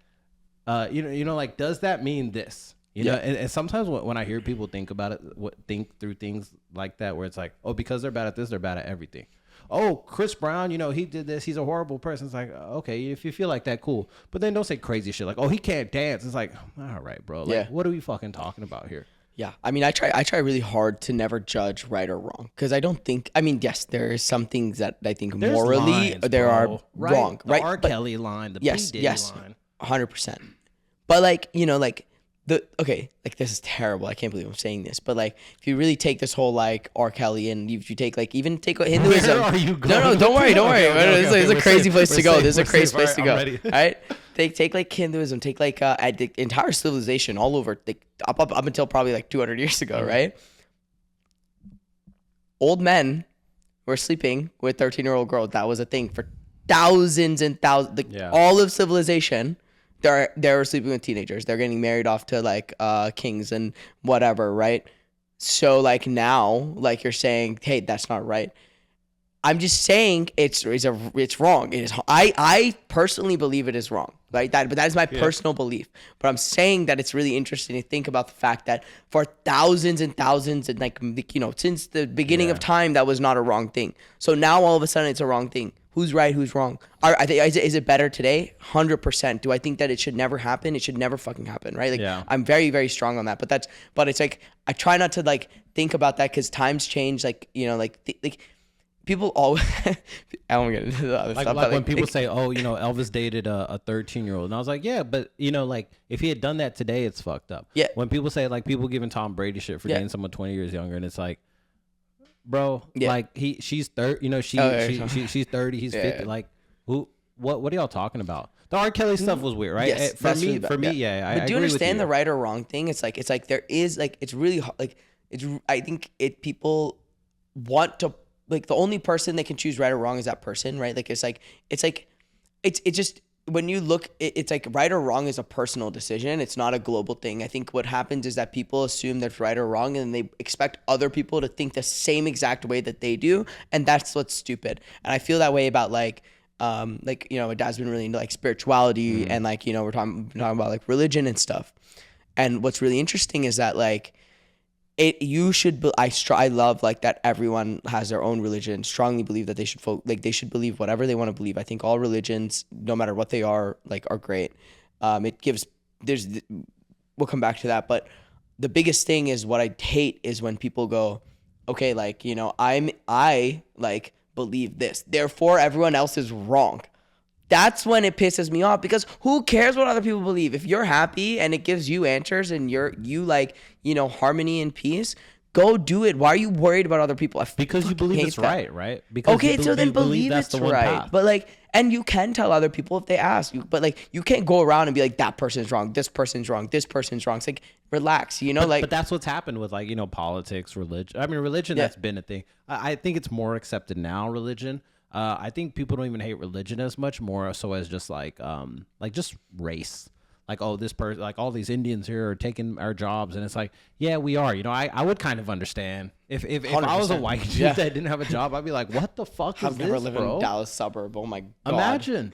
you know, like, does that mean this? You know, and sometimes when I hear people think about it, think through things like that, where it's like, oh, because they're bad at this, they're bad at everything. Oh, Chris Brown, you know, he did this. He's a horrible person. It's like, okay, if you feel like that, cool. But then don't say crazy shit like, oh, he can't dance. It's like, all right, bro. Like, what are we fucking talking about here? Yeah, I mean, I try really hard to never judge right or wrong because I don't think. I mean, yes, there are some things that I think There's morally lines, there bro. are wrong, the right? R. Kelly line, the P. Diddy line. 100%. But like, you know, like like this is terrible. I can't believe I'm saying this, but like if you really take this whole like R. Kelly and if you take like even take Hinduism. Where are you going? No, don't worry. Okay, This is a crazy place to go. Safe, this is a crazy place to go. All right? Take like Hinduism, take like the entire civilization all over, like, up until probably like 200 years ago, right? Old men were sleeping with 13-year-old girls. That was a thing for thousands and thousands. Like, all of civilization. They're sleeping with teenagers. They're getting married off to like kings and whatever, right? So like now, like you're saying, hey, that's not right. I'm just saying it's wrong. It is. I personally believe it is wrong, right? But that is my personal belief. But I'm saying that it's really interesting to think about the fact that for thousands and thousands and like, you know, since the beginning of time, that was not a wrong thing. So now all of a sudden it's a wrong thing. Who's right? Who's wrong? I think is it better today? 100%. Do I think that it should never happen? It should never fucking happen, right? Like I'm very, very strong on that. But it's like I try not to like think about that because times change. Like, you know, like people always. I won't get into the other stuff. Like when people say, "Oh, you know, Elvis dated a 13-year-old," and I was like, "Yeah, but you know, like if he had done that today, it's fucked up." Yeah. When people say like people giving Tom Brady shit for dating someone 20 years younger, and it's like, bro, like she's 30, you know, she's 30, he's 50. Like, what are y'all talking about? The R. Kelly stuff was weird, right? Yes, for me, But do you understand the right or wrong thing? It's like there is like it's really like it's. I think people want to like the only person they can choose right or wrong is that person, right? Like it's just. When you look, it's like right or wrong is a personal decision. It's not a global thing. I think what happens is that people assume that's right or wrong and they expect other people to think the same exact way that they do. And that's what's stupid. And I feel that way about like, you know, my dad's been really into like spirituality and like, you know, we're talking about like religion and stuff. And what's really interesting is that like, you should be, I love like that everyone has their own religion. Strongly believe that they should they should believe whatever they want to believe. I think all religions, no matter what they are, like are great. It gives we'll come back to that, but the biggest thing is what I hate is when people go, okay, like, you know, I like believe this, therefore everyone else is wrong. That's when it pisses me off, because who cares what other people believe? If you're happy and it gives you answers and you like, you know, harmony and peace, go do it. Why are you worried about other people? Because you believe it's right? Because okay, so then believe it's right. But like, and you can tell other people if they ask you, but like, you can't go around and be like, that person's wrong, this person's wrong, this person's wrong. It's like, relax, you know, but that's what's happened with, like, you know, politics, religion. I mean, religion, that's been a thing. I think it's more accepted now, religion. I think people don't even hate religion as much, more so as just like just race. Like, oh, this person, like all these Indians here are taking our jobs, and it's like, yeah, we are. You know, I would kind of understand if I was a white dude that didn't have a job, I'd be like, what the fuck is this, bro? I've never lived in a Dallas suburb. Oh my god.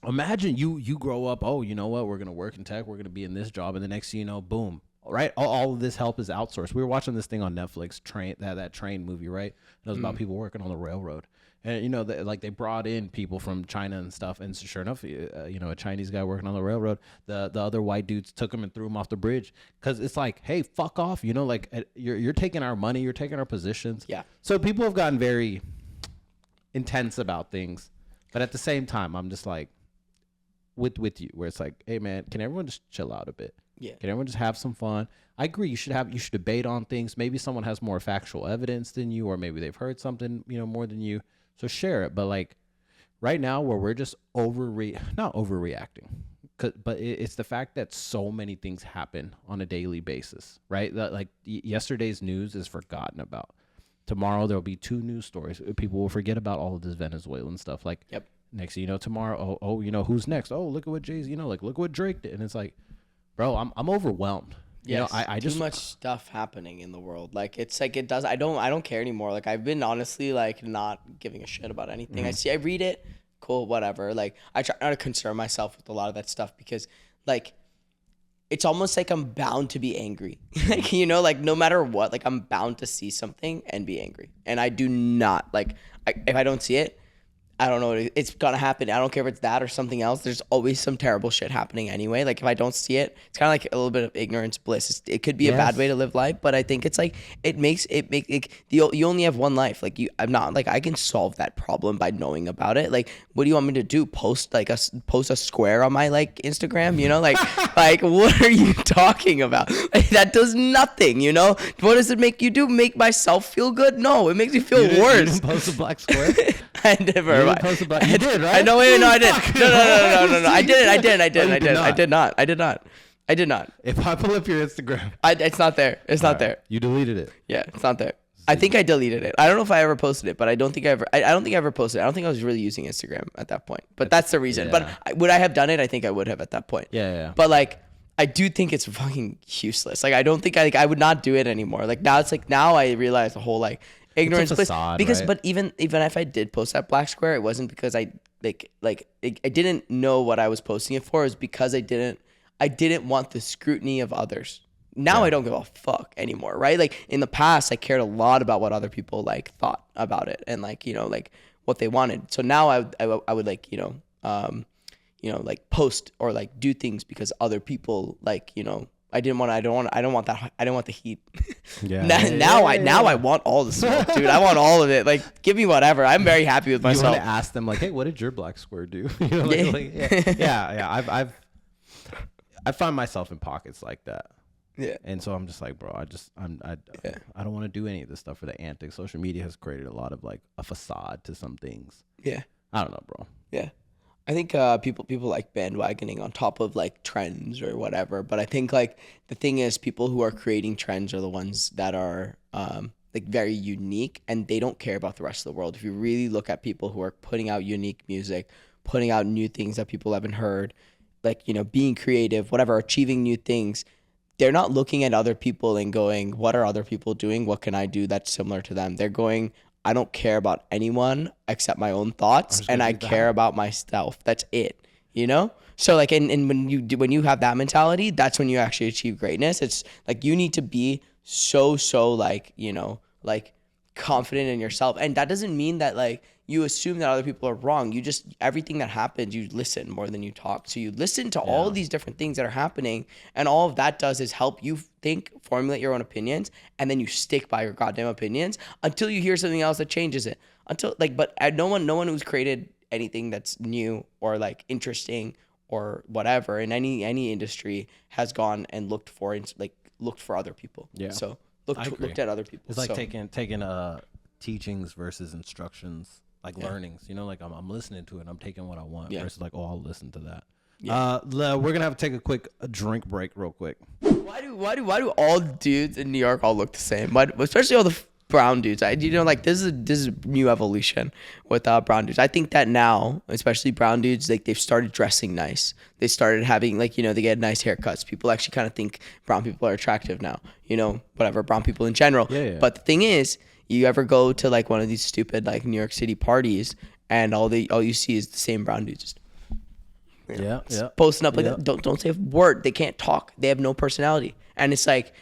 Imagine you grow up. Oh, you know what? We're gonna work in tech. We're gonna be in this job, and the next thing you know, boom. Right, all of this help is outsourced. We were watching this thing on Netflix, that train movie, right? It was about people working on the railroad. And, you know, they brought in people from China and stuff. And sure enough, you know, a Chinese guy working on the railroad, the other white dudes took him and threw him off the bridge. Because it's like, hey, fuck off. You know, like, you're taking our money. You're taking our positions. Yeah. So people have gotten very intense about things. But at the same time, I'm just like, with you, where it's like, hey, man, can everyone just chill out a bit? Yeah. Can everyone just have some fun? I agree. You should debate on things. Maybe someone has more factual evidence than you, or maybe they've heard something, you know, more than you. So share it. But like right now, where we're just not overreacting, but it's the fact that so many things happen on a daily basis, right? That like yesterday's news is forgotten about. Tomorrow there'll be 2 news stories. People will forget about all of this Venezuelan stuff. Like, yep. Next thing you know, tomorrow, oh, you know, who's next? Oh, look at what Jay's, you know, like, look what Drake did. And it's like, bro, I'm overwhelmed. Yes, you know, I just too much stuff happening in the world. Like, it's like, it does. I don't care anymore. Like, I've been honestly like not giving a shit about anything. I read it, cool, whatever. Like, I try not to concern myself with a lot of that stuff, because like, it's almost like I'm bound to be angry. Like, you know, like no matter what, like I'm bound to see something and be angry. And I do not like, if I don't see it, I don't know. It's gonna happen. I don't care if it's that or something else. There's always some terrible shit happening anyway. Like, if I don't see it, it's kind of like a little bit of ignorance bliss. It could be a bad way to live life, but I think it's like you only have one life. Like, I'm not like I can solve that problem by knowing about it. Like, what do you want me to do? Post a square on my like Instagram? You know, like like what are you talking about? Like, that does nothing. You know, what does it make you do? Make myself feel good? No, it makes me feel worse. You didn't post a black square. I never. You did, right? I know. Wait, no, I didn't. No. I did not. If I pull up your Instagram, it's not there. It's not there. You deleted it. Yeah, it's not there. I think I deleted it. I don't know if I ever posted it, but I don't think I ever. I don't think I ever posted it. I don't think I was really using Instagram at that point. But that's the reason. Yeah. But would I have done it? I think I would have at that point. Yeah. But like, I do think it's fucking useless. Like, I don't think I would not do it anymore. Like, now it's like, now I realize the whole like ignorance, it's a facade, because right? But even if I did post that black square, it wasn't because I didn't know what I was posting it for. It was because I didn't want the scrutiny of others. Now I don't give a fuck anymore, right? Like, in the past, I cared a lot about what other people like thought about it, and like, you know, like what they wanted. So now I would like, you know, like post or like do things because other people like, you know. I don't want the heat. Yeah. Now I want all the smoke, dude. I want all of it. Like, give me whatever. I'm very happy with myself. You want to ask them like, hey, what did your black square do? You know, yeah. I find myself in pockets like that. Yeah. And so I'm just like, bro, I don't want to do any of this stuff for the antics. Social media has created a lot of like a facade to some things. Yeah. I don't know, bro. Yeah. I think people like bandwagoning on top of like trends or whatever, but I think like the thing is, people who are creating trends are the ones that are like very unique, and they don't care about the rest of the world. If you really look at people who are putting out unique music, putting out new things that people haven't heard, like, you know, being creative, whatever, achieving new things, they're not looking at other people and going, what are other people doing? What can I do that's similar to them? They're going, I don't care about anyone except my own thoughts, and I care about myself. That's it, you know? So like, and when you have that mentality, that's when you actually achieve greatness. It's like, you need to be so like, like confident in yourself. And that doesn't mean that like you assume that other people are wrong. You just, everything that happens, you listen more than you talk. So you listen to all these different things that are happening, and all of that does is help you think, formulate your own opinions, and then you stick by your goddamn opinions until you hear something else that changes it. Until like, but no one who's created anything that's new or like interesting or whatever in any industry has gone and looked for other people. Yeah. So looked at other people. It's like taking teachings versus instructions, like learnings. You know, like I'm listening to it and I'm taking what I want versus like, oh, I'll listen to that. Yeah. We're gonna have to take a quick drink break real quick. Why do all dudes in New York all look the same? Especially all the brown dudes. Like this is new evolution with brown dudes. I think that now, especially brown dudes, like they've started dressing nice. They started having like, they get nice haircuts. People actually kind of think brown people are attractive now. Whatever, brown people in general. Yeah. But the thing is, you ever go to like one of these stupid like New York City parties and all you see is the same brown dudes just posting up like that. Don't say a word. They can't talk. They have no personality. And it's like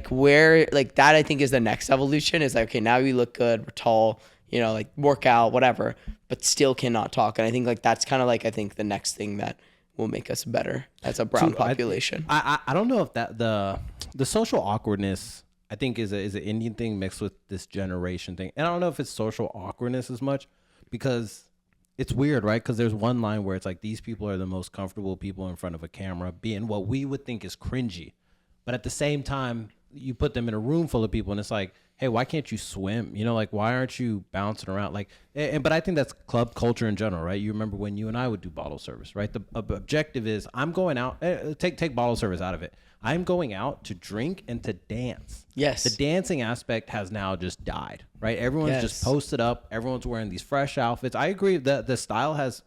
where like that I think is the next evolution is like, okay, now we look good, we're tall, like work out, whatever, but still cannot talk. And I think like that's kind of like I think the next thing that will make us better as a brown population. I don't know if that the social awkwardness I think is an Indian thing mixed with this generation thing. And I don't know if it's social awkwardness as much because it's weird, right? Because there's one line where it's like these people are the most comfortable people in front of a camera being what we would think is cringy. But at the same time, you put them in a room full of people and it's like, hey, why can't you swim? Like, why aren't you bouncing around? Like, but I think that's club culture in general, right? You remember when you and I would do bottle service, right? The objective is I'm going out, take bottle service out of it. I'm going out to drink and to dance. Yes. The dancing aspect has now just died, right? Everyone's just posted up. Everyone's wearing these fresh outfits. I agree that the style has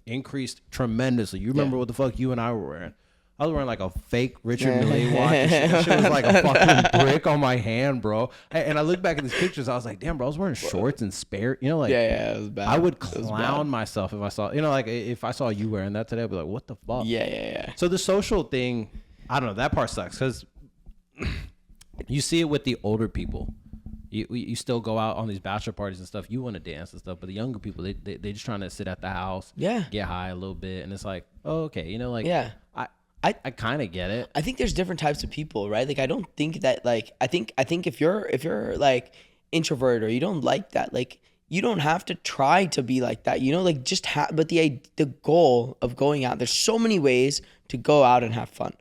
increased tremendously. You remember what the fuck you and I were wearing? I was wearing like a fake Richard Mille watch. That shit was like a fucking brick on my hand, bro. And I look back at these pictures, I was like, damn, bro, I was wearing shorts and spare, like, it was bad. I would clown myself if I saw, like if I saw you wearing that today, I'd be like, what the fuck? Yeah. So the social thing, I don't know, that part sucks because you see it with the older people. You still go out on these bachelor parties and stuff. You want to dance and stuff, but the younger people, they just trying to sit at the house, get high a little bit, and it's like, oh, okay, I kind of get it. I think there's different types of people, right? Like I don't think that like I think if you're like introvert or you don't like that, like you don't have to try to be like that, like just but the goal of going out, there's so many ways to go out and have fun.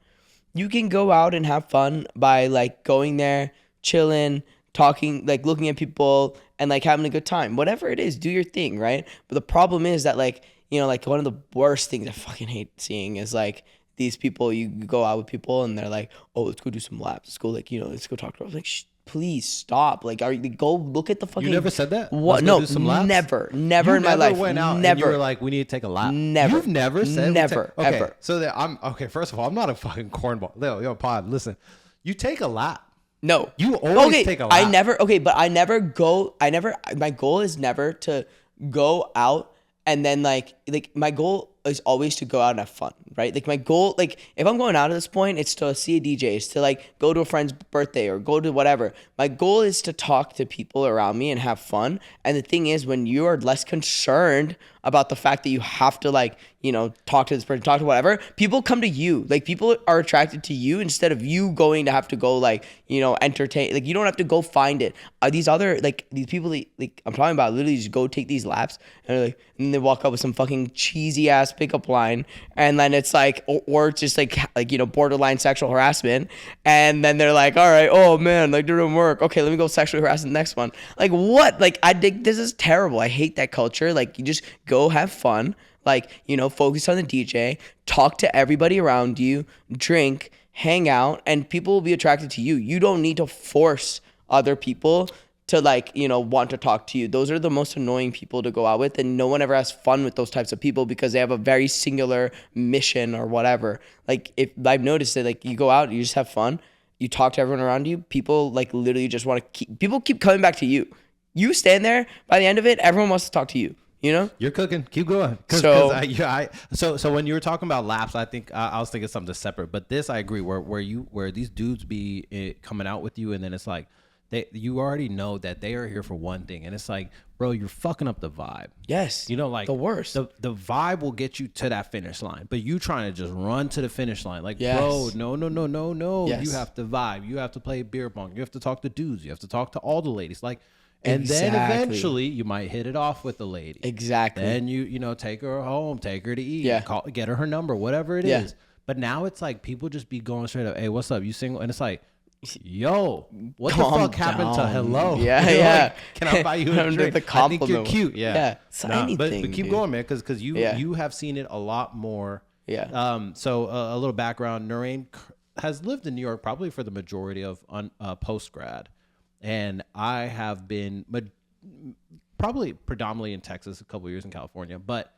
You can go out and have fun by like going there, chilling, talking, like looking at people and like having a good time. Whatever it is, do your thing, right? But the problem is that like, like one of the worst things I fucking hate seeing is like these people, you go out with people and they're like, oh, let's go do some laps. Let's go let's go talk to her. I was like, please stop. Like, go look at the fucking. You never said that? What? No, never in my life. Went out never. And you were like, we need to take a lap. Never. You've never said. Never. Okay, ever. So I'm okay. First of all, I'm not a fucking cornball. Yo, Pod, listen. You take a lap. No. You always take a lap. My goal is never to go out and then like my goal is always to go out and have fun, right? Like my goal, like if I'm going out at this point, it's to see a DJ, it's to like go to a friend's birthday or go to whatever. My goal is to talk to people around me and have fun. And the thing is, when you are less concerned about the fact that you have to like, talk to this person, talk to whatever, people come to you. Like people are attracted to you instead of you going to have to go like, entertain. Like you don't have to go find it. These other, like these people like I'm talking about literally just go take these laps and then they walk up with some fucking cheesy ass pickup line. And then it's like, or it's just like, borderline sexual harassment. And then they're like, all right, oh man, like they're doing work. Okay, let me go sexually harass the next one. Like what? Like I think this is terrible. I hate that culture. Like you just go have fun. Like, focus on the DJ, talk to everybody around you, drink, hang out, and people will be attracted to you. You don't need to force other people to like, want to talk to you. Those are the most annoying people to go out with, and no one ever has fun with those types of people because they have a very singular mission or whatever. Like if I've noticed that like you go out, you just have fun, you talk to everyone around you, people like literally just want to keep coming back to you. You stand there, by the end of it, everyone wants to talk to you. you know? You're cooking. Keep going. So when you were talking about laps, I think I was thinking something separate. But this, I agree. Where these dudes be coming out with you, and then it's like you already know that they are here for one thing, and it's like, bro, you're fucking up the vibe. Yes. You know, like the worst. The vibe will get you to that finish line, but you trying to just run to the finish line, like, Yes. bro, no. Yes. You have to vibe. You have to play beer pong. You have to talk to dudes. You have to talk to all the ladies, like. And then eventually you might hit it off with the lady. Exactly. Then you know, take her home, take her to eat, Yeah. get her number, whatever it Yeah. is. But now it's like people just be going straight up, hey, what's up? You single? And it's like, yo, what Calm the fuck happened to down. hello? Yeah, You know, yeah. like, can I buy you a Under drink? the I think compliment. you're cute. Yeah. It's Nah, anything, but keep dude. going, man, because you Yeah. you have seen it a lot more. Yeah. So a little background: Naren has lived in New York probably for the majority of post grad, and I have been probably predominantly in Texas, a couple of years in California, but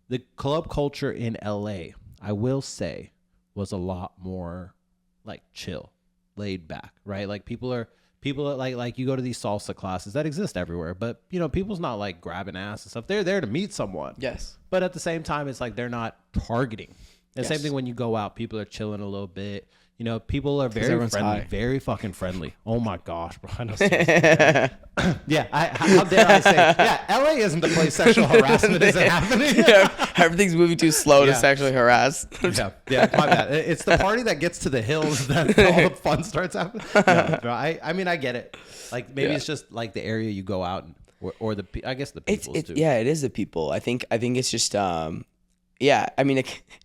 the club culture in LA, I will say, was a lot more like chill, laid back, right? Like people are like you go to these salsa classes that exist everywhere, but you know, people's not like grabbing ass and stuff. They're there to meet someone. Yes. But at the same time, it's like they're not targeting. And Yes. same thing when you go out, people are chilling a little bit. You know, people are very everyone's friendly, high. very fucking friendly. Oh my gosh, bro. I know yeah, how dare I say, yeah, LA isn't the place sexual harassment isn't happening. Everything's moving too slow to Yeah. sexually harass. yeah, my bad. It's the party that gets to the hills that all the fun starts happening. No, bro, I mean, I get it. Like maybe Yeah. it's just like the area you go out in, or I guess the people too. Yeah, it is the people. I think it's just yeah, I mean,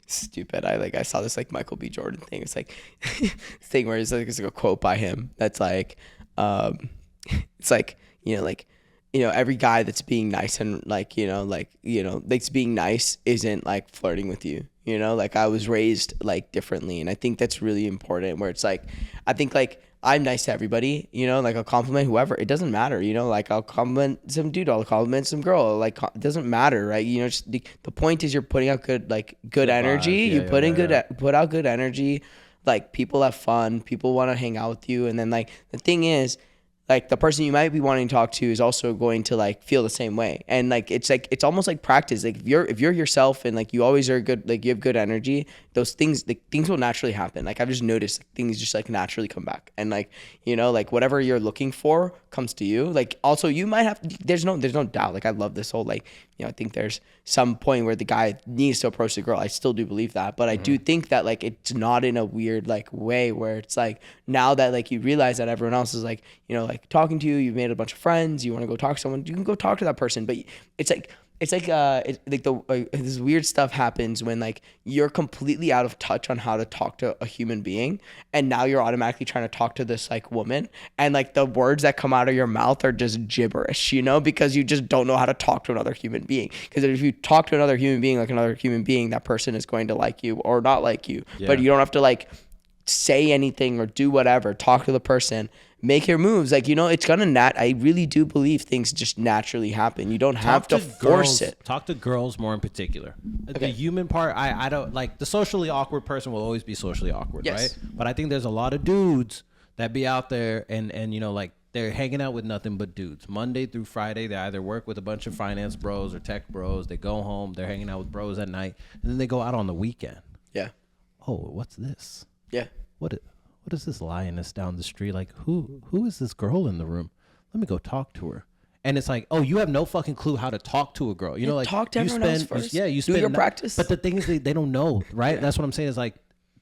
stupid. I saw this like Michael B. Jordan thing. It's like this thing where it's like a quote by him that's like it's like every guy that's being nice and like being nice isn't like flirting with you. You know, like I was raised like differently, and I think that's really important. Where it's like I think like I'm nice to everybody, you know, like I'll compliment whoever. It doesn't matter, you know, like I'll compliment some dude, I'll compliment some girl. Like it doesn't matter, right? You know, just the point is you're putting out good energy. vibes. You Yeah, put in yeah. put out good energy. Like people have fun, people want to hang out with you, and then like the thing is, like the person you might be wanting to talk to is also going to like feel the same way. And like it's almost like practice. Like if you're yourself and like you always are good, like you have good energy, those things will naturally happen. Like I've just noticed like, things just like naturally come back. And like, you know, like whatever you're looking for comes to you. Like also you might have there's no doubt. Like I love this whole like, you know, I think there's some point where the guy needs to approach the girl. I still do believe that. But I do think that like it's not in a weird like way where it's like now that like you realize that everyone else is like, you know, like talking to you, you've made a bunch of friends, you want to go talk to someone, you can go talk to that person. But it's like this weird stuff happens when like you're completely out of touch on how to talk to a human being, and now you're automatically trying to talk to this like woman, and like the words that come out of your mouth are just gibberish, you know, because you just don't know how to talk to another human being. Because if you talk to another human being like another human being, that person is going to like you or not like you. Yeah. But you don't have to like say anything or do whatever. Talk to the person, make your moves. Like, you know, it's gonna I really do believe things just naturally happen. You don't have to force it. Talk to girls more in particular. The human part, I don't like. The socially awkward person will always be socially awkward, Yes. right? But I think there's a lot of dudes that be out there and you know, like they're hanging out with nothing but dudes. Monday through Friday, they either work with a bunch of finance bros or tech bros. They go home, they're hanging out with bros at night, and then they go out on the weekend. Yeah. Oh, what's this? Yeah. What is this lioness down the street? Like, who is this girl in the room? Let me go talk to her. And it's like, oh, you have no fucking clue how to talk to a girl. You know, like talk to you everyone else spend, first. you Do spend your practice. But the thing is, they don't know, right? That's what I'm saying is like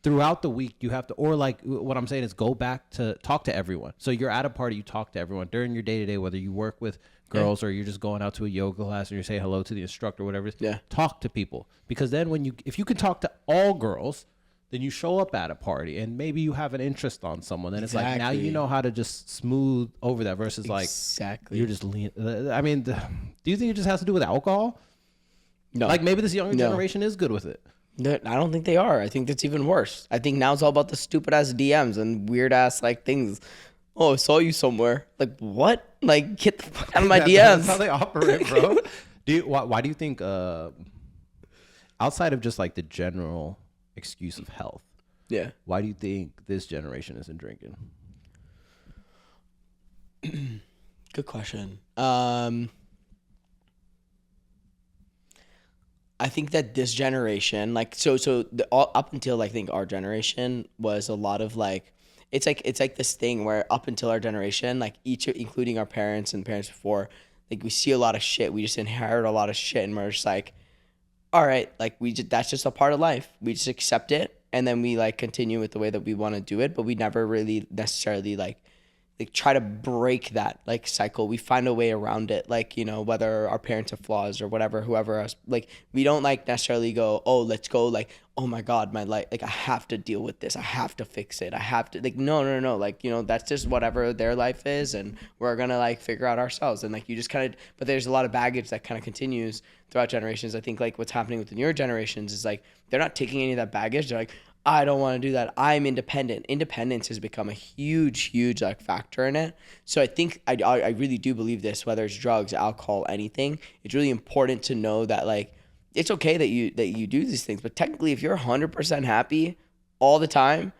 throughout the week you have to, or like what I'm saying is go back to talk to everyone. So you're at a party, you talk to everyone during your day to day, whether you work with girls or you're just going out to a yoga class or you say hello to the instructor, whatever. Yeah. Talk to people, because then if you can talk to all girls, then you show up at a party and maybe you have an interest on someone. Then it's like, now you know how to just smooth over that versus like, you're just I mean, do you think it just has to do with alcohol? No. Like maybe this younger generation is good with it. I don't think they are. I think that's even worse. I think now it's all about the stupid ass DMs and weird ass like things. Oh, I saw you somewhere. Like what? Like get the fuck out of my DMs. That's how they operate, bro. Why do you think, outside of just like the general excuse of health, Yeah. why do you think this generation isn't drinking? Good question. I think that this generation, like, up until I think our generation was a lot of like, it's like this thing where up until our generation, like each, including our parents and parents before, like we see a lot of shit. We just inherit a lot of shit, and we're just like, all right, like that's just a part of life. We just accept it, and then we like continue with the way that we want to do it. But we never really necessarily like try to break that like cycle. We find a way around it, like, you know, whether our parents have flaws or whatever, whoever else, like we don't like necessarily go, oh, let's go, like, oh my god, my life, like I have to deal with this, I have to fix it, I have to, like, no, like, you know, that's just whatever their life is, and we're gonna like figure out ourselves. And like you just kind of, but there's a lot of baggage that kind of continues throughout generations. I think like what's happening with the newer generations is like they're not taking any of that baggage. They're like, I don't want to do that. I'm independent. Independence has become a huge like factor in it. So I think I really do believe this, whether it's drugs, alcohol, anything, it's really important to know that like it's okay that you do these things, but technically if you're 100% happy all the time,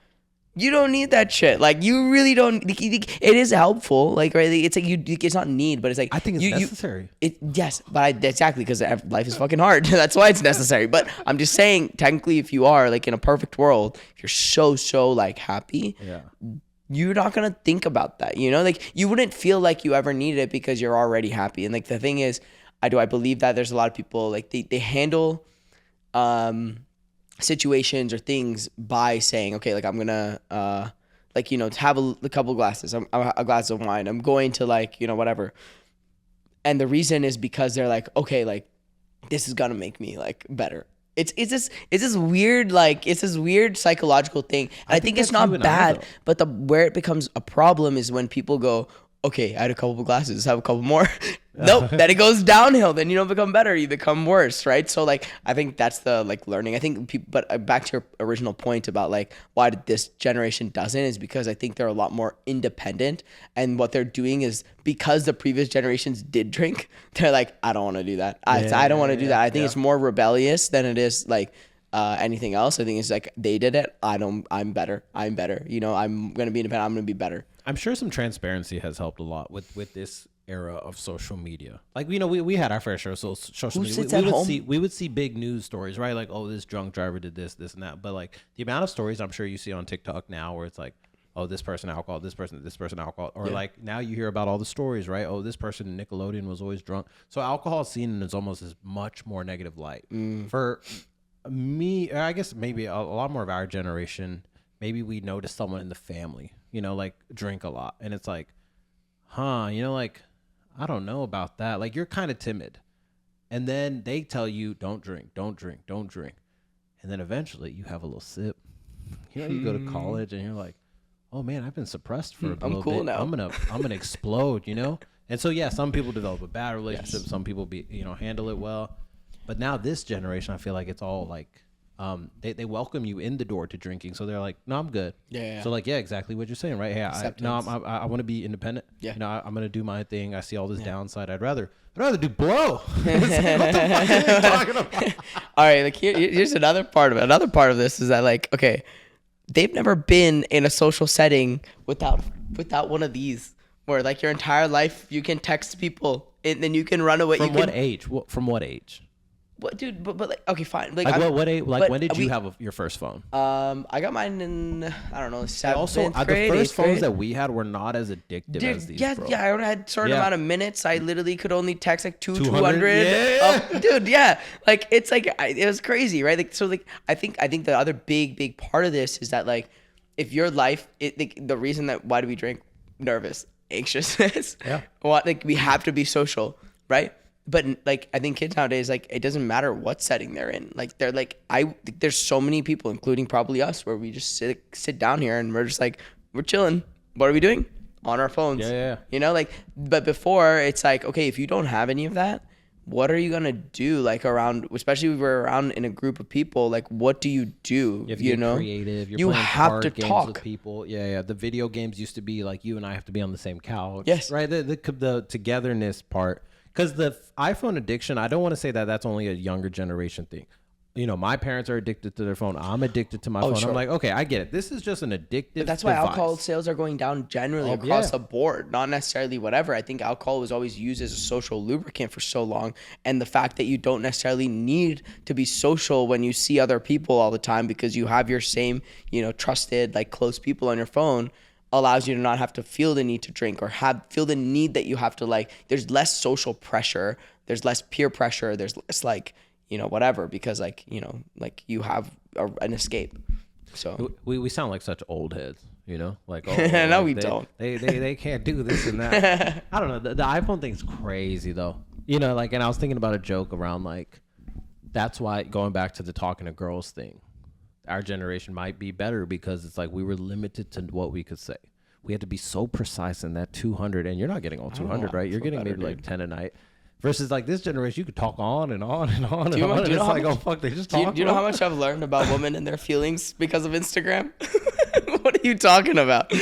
you don't need that shit. Like you really don't. It is helpful. Like, right? It's like it's not need, but it's like I think it's necessary. Yes, but exactly, because life is fucking hard. That's why it's necessary. But I'm just saying, technically, if you are like in a perfect world, if you're so like happy, Yeah. you're not gonna think about that. You know, like you wouldn't feel like you ever needed it because you're already happy. And like the thing is, I believe that there's a lot of people like they handle situations or things by saying, okay, like I'm gonna like, you know, to have a couple glasses, a glass of wine, I'm going to like, you know, whatever. And the reason is because they're like, okay, like this is gonna make me like better. It's this weird, like it's this weird psychological thing. And I think it's not bad, but where it becomes a problem is when people go, okay, I had a couple of glasses, have a couple more. Nope, then it goes downhill. Then you don't become better, you become worse, right? So like, I think that's the like learning. I think people, but back to your original point about like why this generation doesn't, is because I think they're a lot more independent, and what they're doing is because the previous generations did drink, they're like, I don't want to do that. I don't want to do that. I think it's more rebellious than it is like anything else. I think it's like they did it. I'm better. You know, I'm gonna be independent. I'm gonna be better. I'm sure some transparency has helped a lot with this era of social media. Like, you know, we had our fair share of social media. We would see big news stories, right? Like, oh, this drunk driver did this and that. But like the amount of stories I'm sure you see on TikTok now where it's like, oh, this person alcohol, this person alcohol. Or like now you hear about all the stories, right? Oh, this person in Nickelodeon was always drunk. So alcohol is seen as almost as much more negative light. For me, I guess maybe a lot more of our generation, maybe we notice someone in the family, you know, like drink a lot. And it's like, you know, like, I don't know about that. Like, you're kind of timid. And then they tell you, don't drink. And then eventually you have a little sip. You know, you go to college and you're like, oh man, I've been suppressed for a little cool bit. Now. I'm gonna explode, you know? And so, yeah, some people develop a bad relationship. Yes. Some people handle it well. But now this generation, I feel like it's all like, they welcome you in the door to drinking. So they're like, no, I'm good. Yeah. So like, yeah, exactly what you're saying, right? Hey, I want to be independent. Yeah. You know, I'm going to do my thing. I see all this downside. I'd rather do blow. What the fuck are you talking about? All right. Like here's another part of it. Another part of this is that like, okay, they've never been in a social setting without one of these, where like your entire life you can text people and then you can run away. From what age? From what age? What, dude? But like, okay, fine. Like what age? Like, when did you have your first phone? I got mine in, I don't know, 7th grade. The first phones that we had were not as addictive as these. Bro. Yeah. I had a certain amount of minutes. I literally could only text like 200. Yeah. Dude, yeah. Like it's like it was crazy, right? Like so, like I think the other big part of this is that like if your life, the reason that why do we drink? Nervous, anxiousness. Yeah. Like we have to be social, right? But like I think kids nowadays, like it doesn't matter what setting they're in. Like they're like there's so many people, including probably us, where we just sit down here and we're just like we're chilling. What are we doing? On our phones. Yeah. You know, like but before it's like, okay, if you don't have any of that, what are you gonna do? Like around, especially if we're around in a group of people, like what do you do? You know, creative. You have to talk with people. Yeah. The video games used to be like you and I have to be on the same couch. Yes. Right. The togetherness part. Because the iPhone addiction, I don't want to say that that's only a younger generation thing. my parents are addicted to their phone. I'm addicted to my phone. Sure. I'm like, okay, I get it. This is just an addictive But that's why device. alcohol sales are going down generally across the board, not necessarily whatever. I think alcohol was always used as a social lubricant for so long. And the fact that you don't necessarily need to be social when you see other people all the time because you have your same, trusted, like close people on your phone allows you to not have to feel the need to drink or feel the need that you have to like, there's less social pressure. There's less peer pressure. There's less like, whatever, because like you have an escape. So we sound like such old heads, like, no, we don't. They can't do this and that. I don't know. The iPhone thing's crazy though. And I was thinking about a joke around like, that's why going back to the talking to girls thing, our generation might be better because it's like we were limited to what we could say. We had to be so precise in that 200, and you're not getting all 200, right? You're getting maybe like 10 a night. Versus like this generation, you could talk on and on and on and on. And it's like, oh fuck, they just talk. Do you know how much I've learned about women and their feelings because of Instagram? What are you talking about?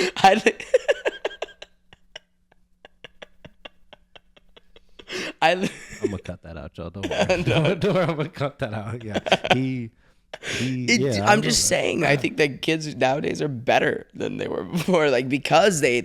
I'm gonna cut that out, y'all. Don't worry. No. Don't worry, I'm gonna cut that out. Yeah. I'm just saying, I think that kids nowadays are better than they were before, like because they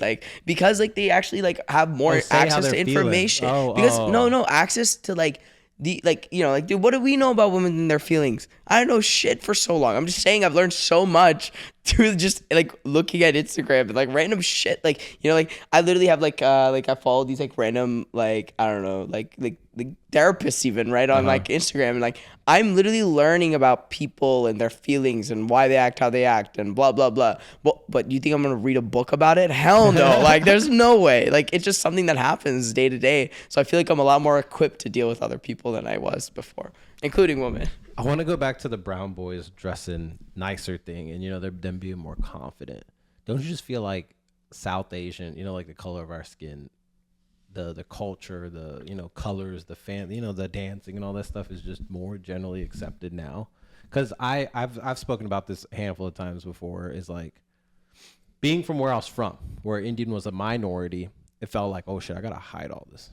actually like have more access to information. No, access to like dude, what do we know about women and their feelings? I don't know shit for so long. I'm just saying I've learned so much through just like looking at Instagram and like random shit. Like, like I literally have like I follow these like random like I don't know like therapists even right on like Instagram, and like I'm literally learning about people and their feelings and why they act how they act and blah blah blah. But you think I'm gonna read a book about it? Hell no. Like there's no way. Like it's just something that happens day to day. So I feel like I'm a lot more equipped to deal with other people than I was before, including women. I want to go back to the brown boys dressing nicer thing, and them being more confident. Don't you just feel like South Asian, like the color of our skin, the culture, the colors, the the dancing and all that stuff is just more generally accepted now? Because I've spoken about this a handful of times before. Is like being from where I was from, where Indian was a minority. It felt like, oh shit, I gotta hide all this,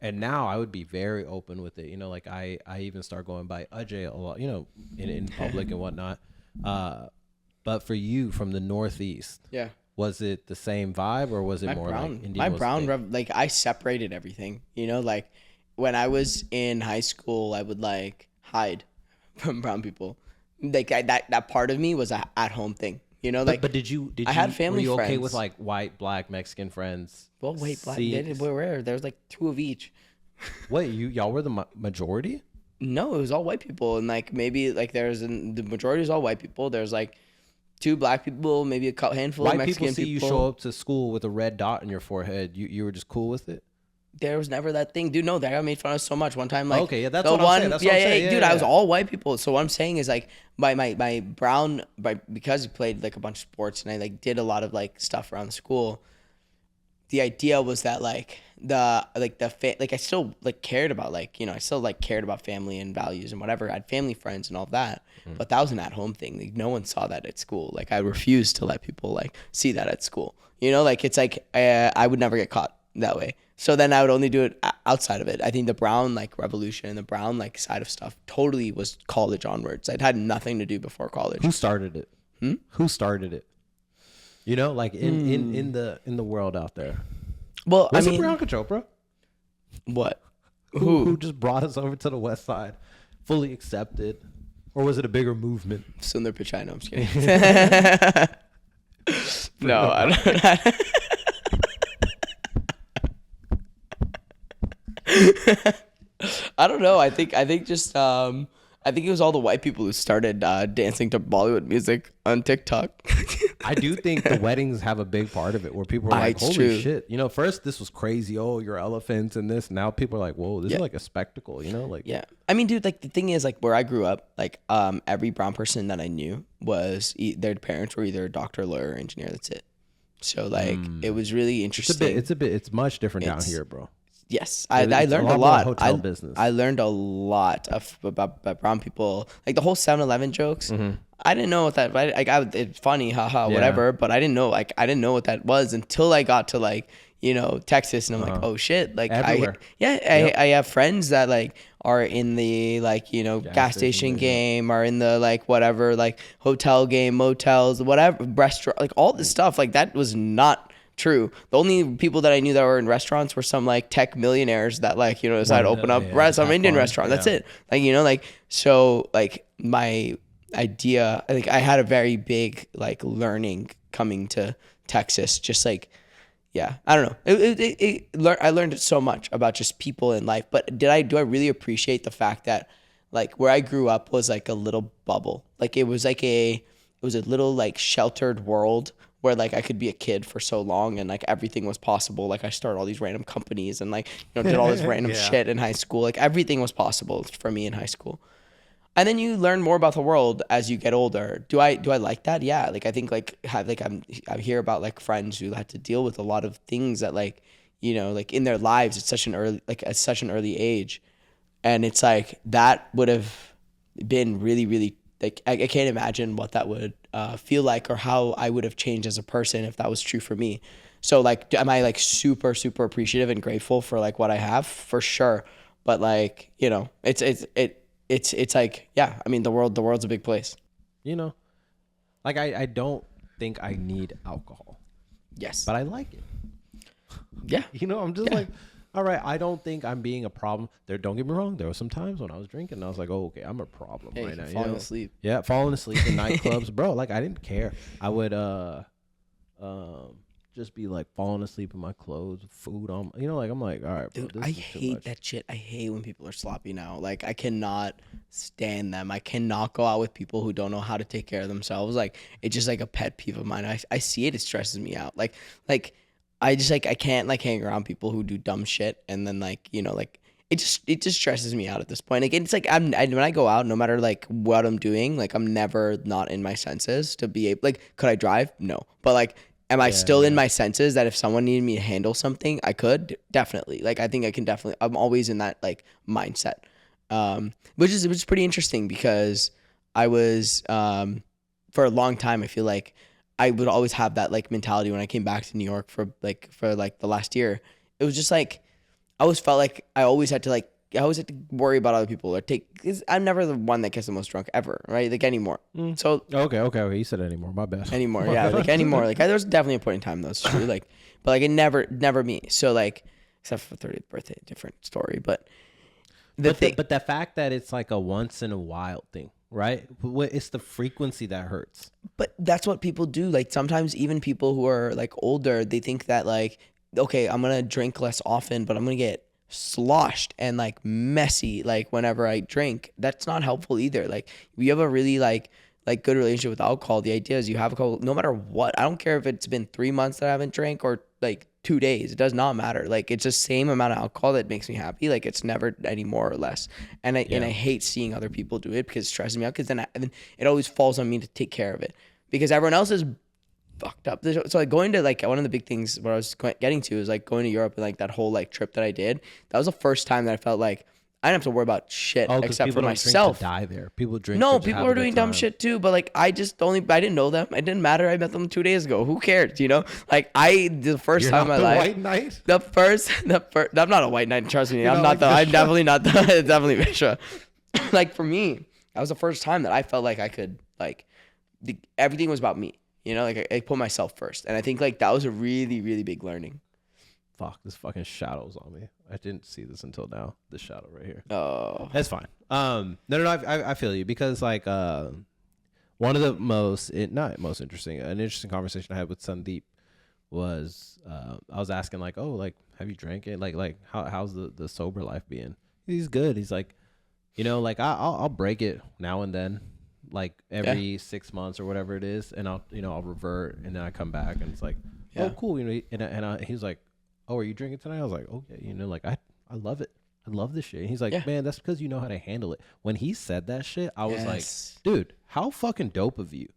And now I would be very open with it, like I even start going by Ajay a lot, in public and whatnot. But for you from the Northeast, was it the same vibe or was it more like Indian? My brown, like I separated everything, like when I was in high school, I would like hide from brown people. Like that part of me was a at home thing. But did you I had family were you friends. okay with like white, black, Mexican friends? Well, wait, black. Where? There was like 2 of each. Wait, y'all were the majority? No, it was all white people, and like maybe like the majority is all white people. There's like 2 black people, maybe a handful of Mexican people. White people see you show up to school with a red dot on your forehead. You were just cool with it? There was never that thing, dude. No, that got made fun of so much. One time, like okay, yeah, that's what I'm saying. That's what I'm saying. Dude, I was all white people. So what I'm saying is like my brown, because I played like a bunch of sports and I like did a lot of like stuff around the school. The idea was that like I still like cared about I still like cared about family and values and whatever. I had family friends and all that, but that was an at home thing. Like no one saw that at school. Like I refused to let people like see that at school. Like it's like I would never get caught that way. So then I would only do it outside of it. I think the brown like revolution and the brown like side of stuff totally was college onwards. I'd had nothing to do before college. Who started it? Who started it? Like in the world out there. Well, was it Priyanka Chopra? What? Who just brought us over to the West Side, fully accepted, or was it a bigger movement? Sundar Pichai. No, I'm just kidding. No, I don't. I don't know. I think just I think it was all the white people who started dancing to Bollywood music on TikTok. I do think the weddings have a big part of it, where people are like, "Holy shit!" First this was crazy. Oh, your elephants and this. Now people are like, "Whoa, this is like a spectacle." Like yeah. I mean, dude, like the thing is, like where I grew up, like every brown person that I knew was their parents were either a doctor, lawyer, or engineer. That's it. So like it was really interesting. It's much different down here, bro. Yes, I learned a lot. Hotel business. I learned a lot about brown people, like the whole 7-Eleven jokes. Mm-hmm. I didn't know what that. It's funny, haha, whatever. But I didn't know what that was until I got to Texas, and I'm like, oh shit, like everywhere. I have friends that like are in the like, you know, gas station station, game, are in the like whatever, like hotel game, motels, whatever, restaurant, like all this stuff. Like that was not true. The only people that I knew that were in restaurants were some like tech millionaires that like, you know, decided to open up some Indian restaurant. That's it. Like, you know, like, so like my idea, I think I had a very big like learning coming to Texas, just like, yeah, I don't know. I learned so much about just people in life, but do I really appreciate the fact that like where I grew up was like a little bubble. Like it was a little like sheltered world where like I could be a kid for so long and like everything was possible. Like I started all these random companies and like, you know, did all this random shit in high school. Like everything was possible for me in high school. And then you learn more about the world as you get older. Do I like that? Yeah. Like I think like I hear about like friends who had to deal with a lot of things that like, you know, like in their lives at such an early age. And it's like that would have been really, really like I can't imagine what that would feel like or how I would have changed as a person if that was true for me. So like am I like super, super appreciative and grateful for like what I have? For sure. But like, you know, it's like, yeah, I mean, the world's a big place. You know, like I don't think I need alcohol. Yes. But I like it. Yeah. You know, I'm just like, all right, I don't think I'm being a problem. Don't get me wrong. There were some times when I was drinking and I was like, oh, okay, I'm a problem right now. Falling asleep. Yeah, falling asleep in nightclubs. Bro, like I didn't care. I would just be like falling asleep in my clothes, food on, you know, like I'm like, all right, bro, dude, I hate that shit. I hate when people are sloppy now. Like I cannot stand them. I cannot go out with people who don't know how to take care of themselves. Like it's just like a pet peeve of mine. I see it. It stresses me out. Like I just like I can't like hang around people who do dumb shit and then like, you know, like it just stresses me out at this point. Like it's like when I go out, no matter like what I'm doing, like I'm never not in my senses to be able, like, could I drive? No, but like, am I still in my senses that if someone needed me to handle something, I could? Definitely. Like I think I can definitely. I'm always in that like mindset, which is pretty interesting because I was for a long time. I feel like I would always have that like mentality when I came back to New York for the last year. It was just like I always felt like I always had to worry about other people or cause I'm never the one that gets the most drunk ever, right? Like anymore. So okay. You said anymore. My bad. Anymore, yeah, like anymore. Like there's definitely a point in time that's true. Like, but like it never me. So like, except for 30th birthday, different story. But but the fact that it's like a once in a while thing, right? It's the frequency that hurts. But that's what people do. Like sometimes even people who are like older, they think that like, okay, I'm gonna drink less often, but I'm gonna get sloshed and like messy like whenever I drink. That's not helpful either. Like we have a really like good relationship with alcohol. The idea is you have a couple, no matter what. I don't care if it's been 3 months that I haven't drank or like 2 days. It does not matter. Like it's the same amount of alcohol that makes me happy. Like it's never any more or less. And I hate seeing other people do it because it stresses me out. Because then it always falls on me to take care of it because everyone else is fucked up. So like going to like one of the big things what I was getting to is like going to Europe and like that whole like trip that I did. That was the first time that I felt like I didn't have to worry about shit except for myself. Drink to die there. People drink. No, people were doing dumb shit too. But like I didn't know them. It didn't matter. I met them 2 days ago. Who cares? You know, like the first time in my life. White knight. The first. I'm not a white knight. Trust me. I'm not. I'm definitely not. Definitely Vishwa. Like for me, that was the first time that I felt like I could like everything was about me. You know, like I put myself first, and I think like that was a really, really big learning. Fuck, this fucking shadow's on me. I didn't see this until now. This shadow right here. Oh, that's fine. No. I feel you because like one of the not most interesting, an interesting conversation I had with Sandeep was I was asking like, oh, like have you drank it? Like how's the sober life being? He's good. He's like, you know, like I'll break it now and then. Like every 6 months or whatever it is, and I'll revert, and then I come back, and it's like, oh, cool, you know. And he's like, oh, are you drinking tonight? I was like, okay, you know, like I love it. I love this shit. And he's like, man, that's because you know how to handle it. When he said that shit, I was like, dude, how fucking dope of you.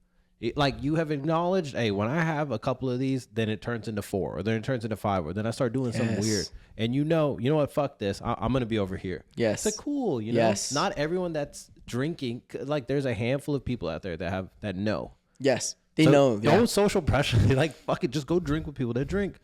Like you have acknowledged, hey, when I have a couple of these, then it turns into 4, or then it turns into 5, or then I start doing something weird. And you know what? Fuck this. I'm gonna be over here. Yes. It's like cool. You know, not everyone that's drinking. Like there's a handful of people out there that know. Yes, they know. No social pressure. They like fuck it. Just go drink with people that drink.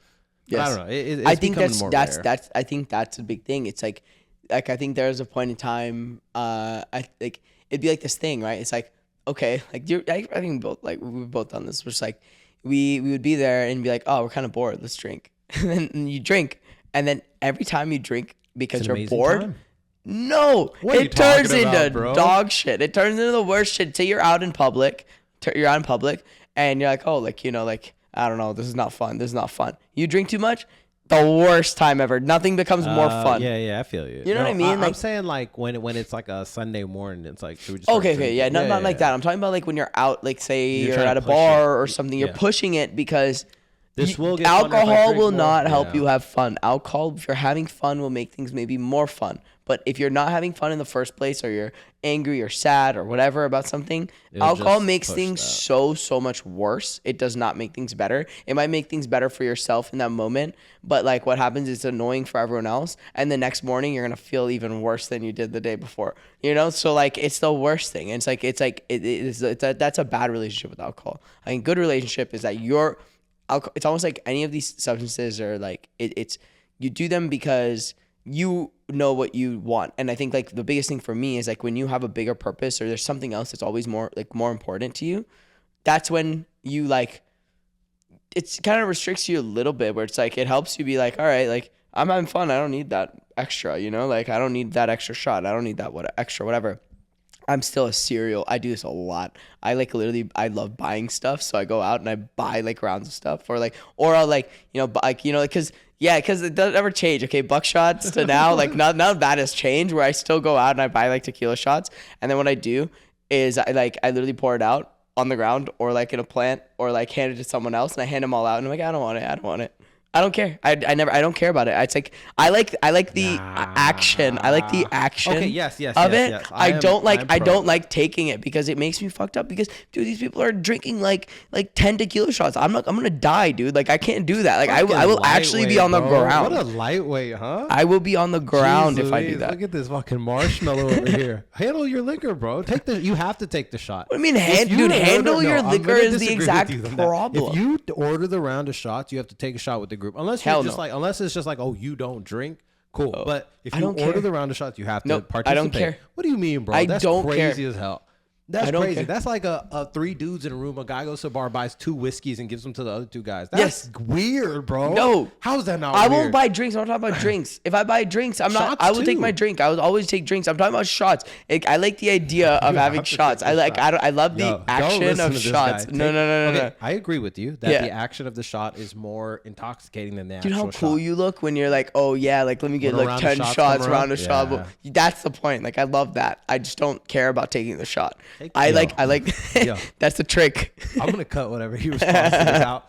Yes. I don't know. It's I think becoming more rare. I think that's a big thing. It's like like I think there's a point in time, I like it'd be like this thing, right? It's like, okay, like I think both, like we've both done this. We're just like we would be there and be like, oh, we're kind of bored, let's drink. And then you drink, and then every time you drink because It's an you're amazing bored, time. no, What are you it turns talking about, into bro? dog shit. It turns into the worst shit. Say you're out in public, and you're like, oh, like, you know, like, I don't know, this is not fun. This is not fun. You drink too much, the worst time ever. Nothing becomes more fun. Yeah, I feel you. You know what I mean? I'm Like- saying like when it's like a Sunday morning, it's like should we just Okay, yeah, not like that. I'm talking about like when you're out, like say You're you're trying at to a push bar it. or something. You're Yeah. pushing it because This will get funner if I alcohol drink will more. not help Yeah. you have fun. Alcohol, if you're having fun, will make things maybe more fun. But if you're not having fun in the first place, or you're angry or sad or whatever about something, It'll alcohol just makes push things that. so much worse. It does not make things better. It might make things better for yourself in that moment, but like what happens is it's annoying for everyone else, and the next morning you're gonna feel even worse than you did the day before. You know, so like it's the worst thing. It's that's a bad relationship with alcohol. I think good relationship is that it's almost like any of these substances are like it's you do them because you know what you want. And I think like the biggest thing for me is like when you have a bigger purpose or there's something else that's always more important to you, that's when you like it's kind of restricts you a little bit, where it's like it helps you be like, all right, like I'm having fun, I don't need that extra, you know, like I don't need that extra shot, I don't need that whatever. I'm still a serial. I do this a lot. I like literally, I love buying stuff. So I go out and I buy like rounds of stuff, or I'll like, you know, like, you know, because it doesn't ever change. Okay. Buck shots to now, like none of that has changed, where I still go out and I buy like tequila shots. And then what I do is I literally pour it out on the ground or like in a plant or like hand it to someone else, and I hand them all out and I'm like, I don't want it. I don't care. I don't care about it. It's like I like the action. I like the action. Okay, yes, of yes, it. yes. I don't pro. like taking it because it makes me fucked up. Because dude, these people are drinking like 10 tequila shots. I'm gonna die, dude. Like I can't do that. Like I will actually be on the Lightweight, bro. ground. What a lightweight, huh? I will be on the ground Jeez if I do Louise, that. Look at this fucking marshmallow over here. Handle your liquor, bro. You have to take the shot. What do you mean, If you handle your I'm liquor gonna is the disagree with exact you on that. problem. If you order the round of shots, you have to take a shot with the group. Hell Unless it's just like, oh, you don't drink. Cool. But if I you don't order care. the round of shots, you have to Nope, participate. I don't care. What do you mean, bro? I That's don't crazy care. as hell. That's I don't crazy. care. That's like a three dudes in a room. A guy goes to a bar, buys 2 whiskeys, and gives them to the other 2 guys. That's weird, bro. No. How's that not I weird? won't buy drinks. I'm not talking about drinks. If I buy drinks, I will take too. my drink. I would always take drinks. I'm talking about shots. I like the idea of You having have to shots. take the shot. I love Yo, the don't action listen of to this shots. guy. No. I agree with you that Yeah. the action of the shot is more intoxicating than the Dude, actual how cool shot. you look when you're like, oh yeah, like let me get When a like round of 10 shots shots, come round around? of shot. Yeah. That's the point. Like I love that. I just don't care about taking the shot. Take- I Yo. like Yo. that's the trick. I'm gonna cut whatever he responds to this out.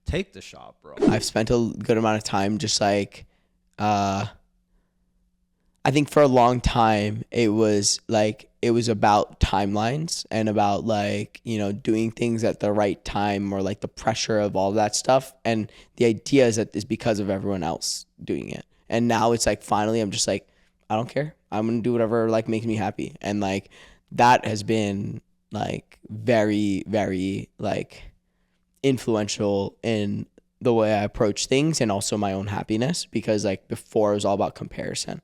Take the shot, bro. I've spent a good amount of time just like I think for a long time it was about timelines and about like, you know, doing things at the right time, or like the pressure of all that stuff. And the idea is that it's because of everyone else doing it. And now it's like finally I'm just like, I don't care. I'm gonna do whatever like makes me happy. And like that has been like very, very like influential in the way I approach things and also my own happiness, because like before it was all about comparison.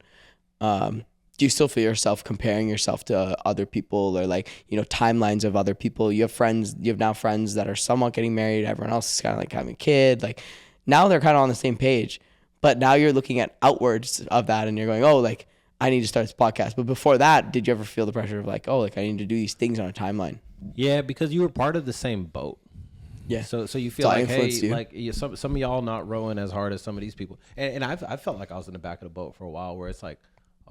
Do you still feel yourself comparing yourself to other people, or like, you know, timelines of other people? You have now friends that are somewhat getting married. Everyone else is kind of like having a kid. Like now they're kind of on the same page, but now you're looking at outwards of that and you're going, oh, like I need to start this podcast. But before that, did you ever feel the pressure of like, oh, like I need to do these things on a timeline? Yeah, because you were part of the same boat. Yeah. So you feel So I like, hey, influenced you. like some of y'all not rowing as hard as some of these people. And I felt like I was in the back of the boat for a while, where it's like,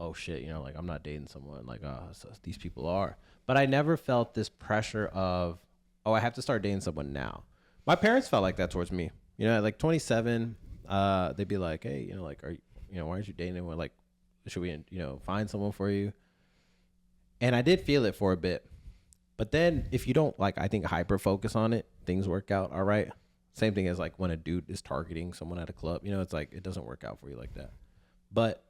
oh shit, you know, like I'm not dating someone, like so these people are. But I never felt this pressure of, oh, I have to start dating someone now. My parents felt like that towards me. You know, at like 27, they'd be like, hey, you know, like, why aren't you dating anyone? Like, should we, you know, find someone for you? And I did feel it for a bit. But then if you don't, like, I think hyper focus on it, things work out all right. Same thing as like when a dude is targeting someone at a club, you know, it's like, it doesn't work out for you like that. But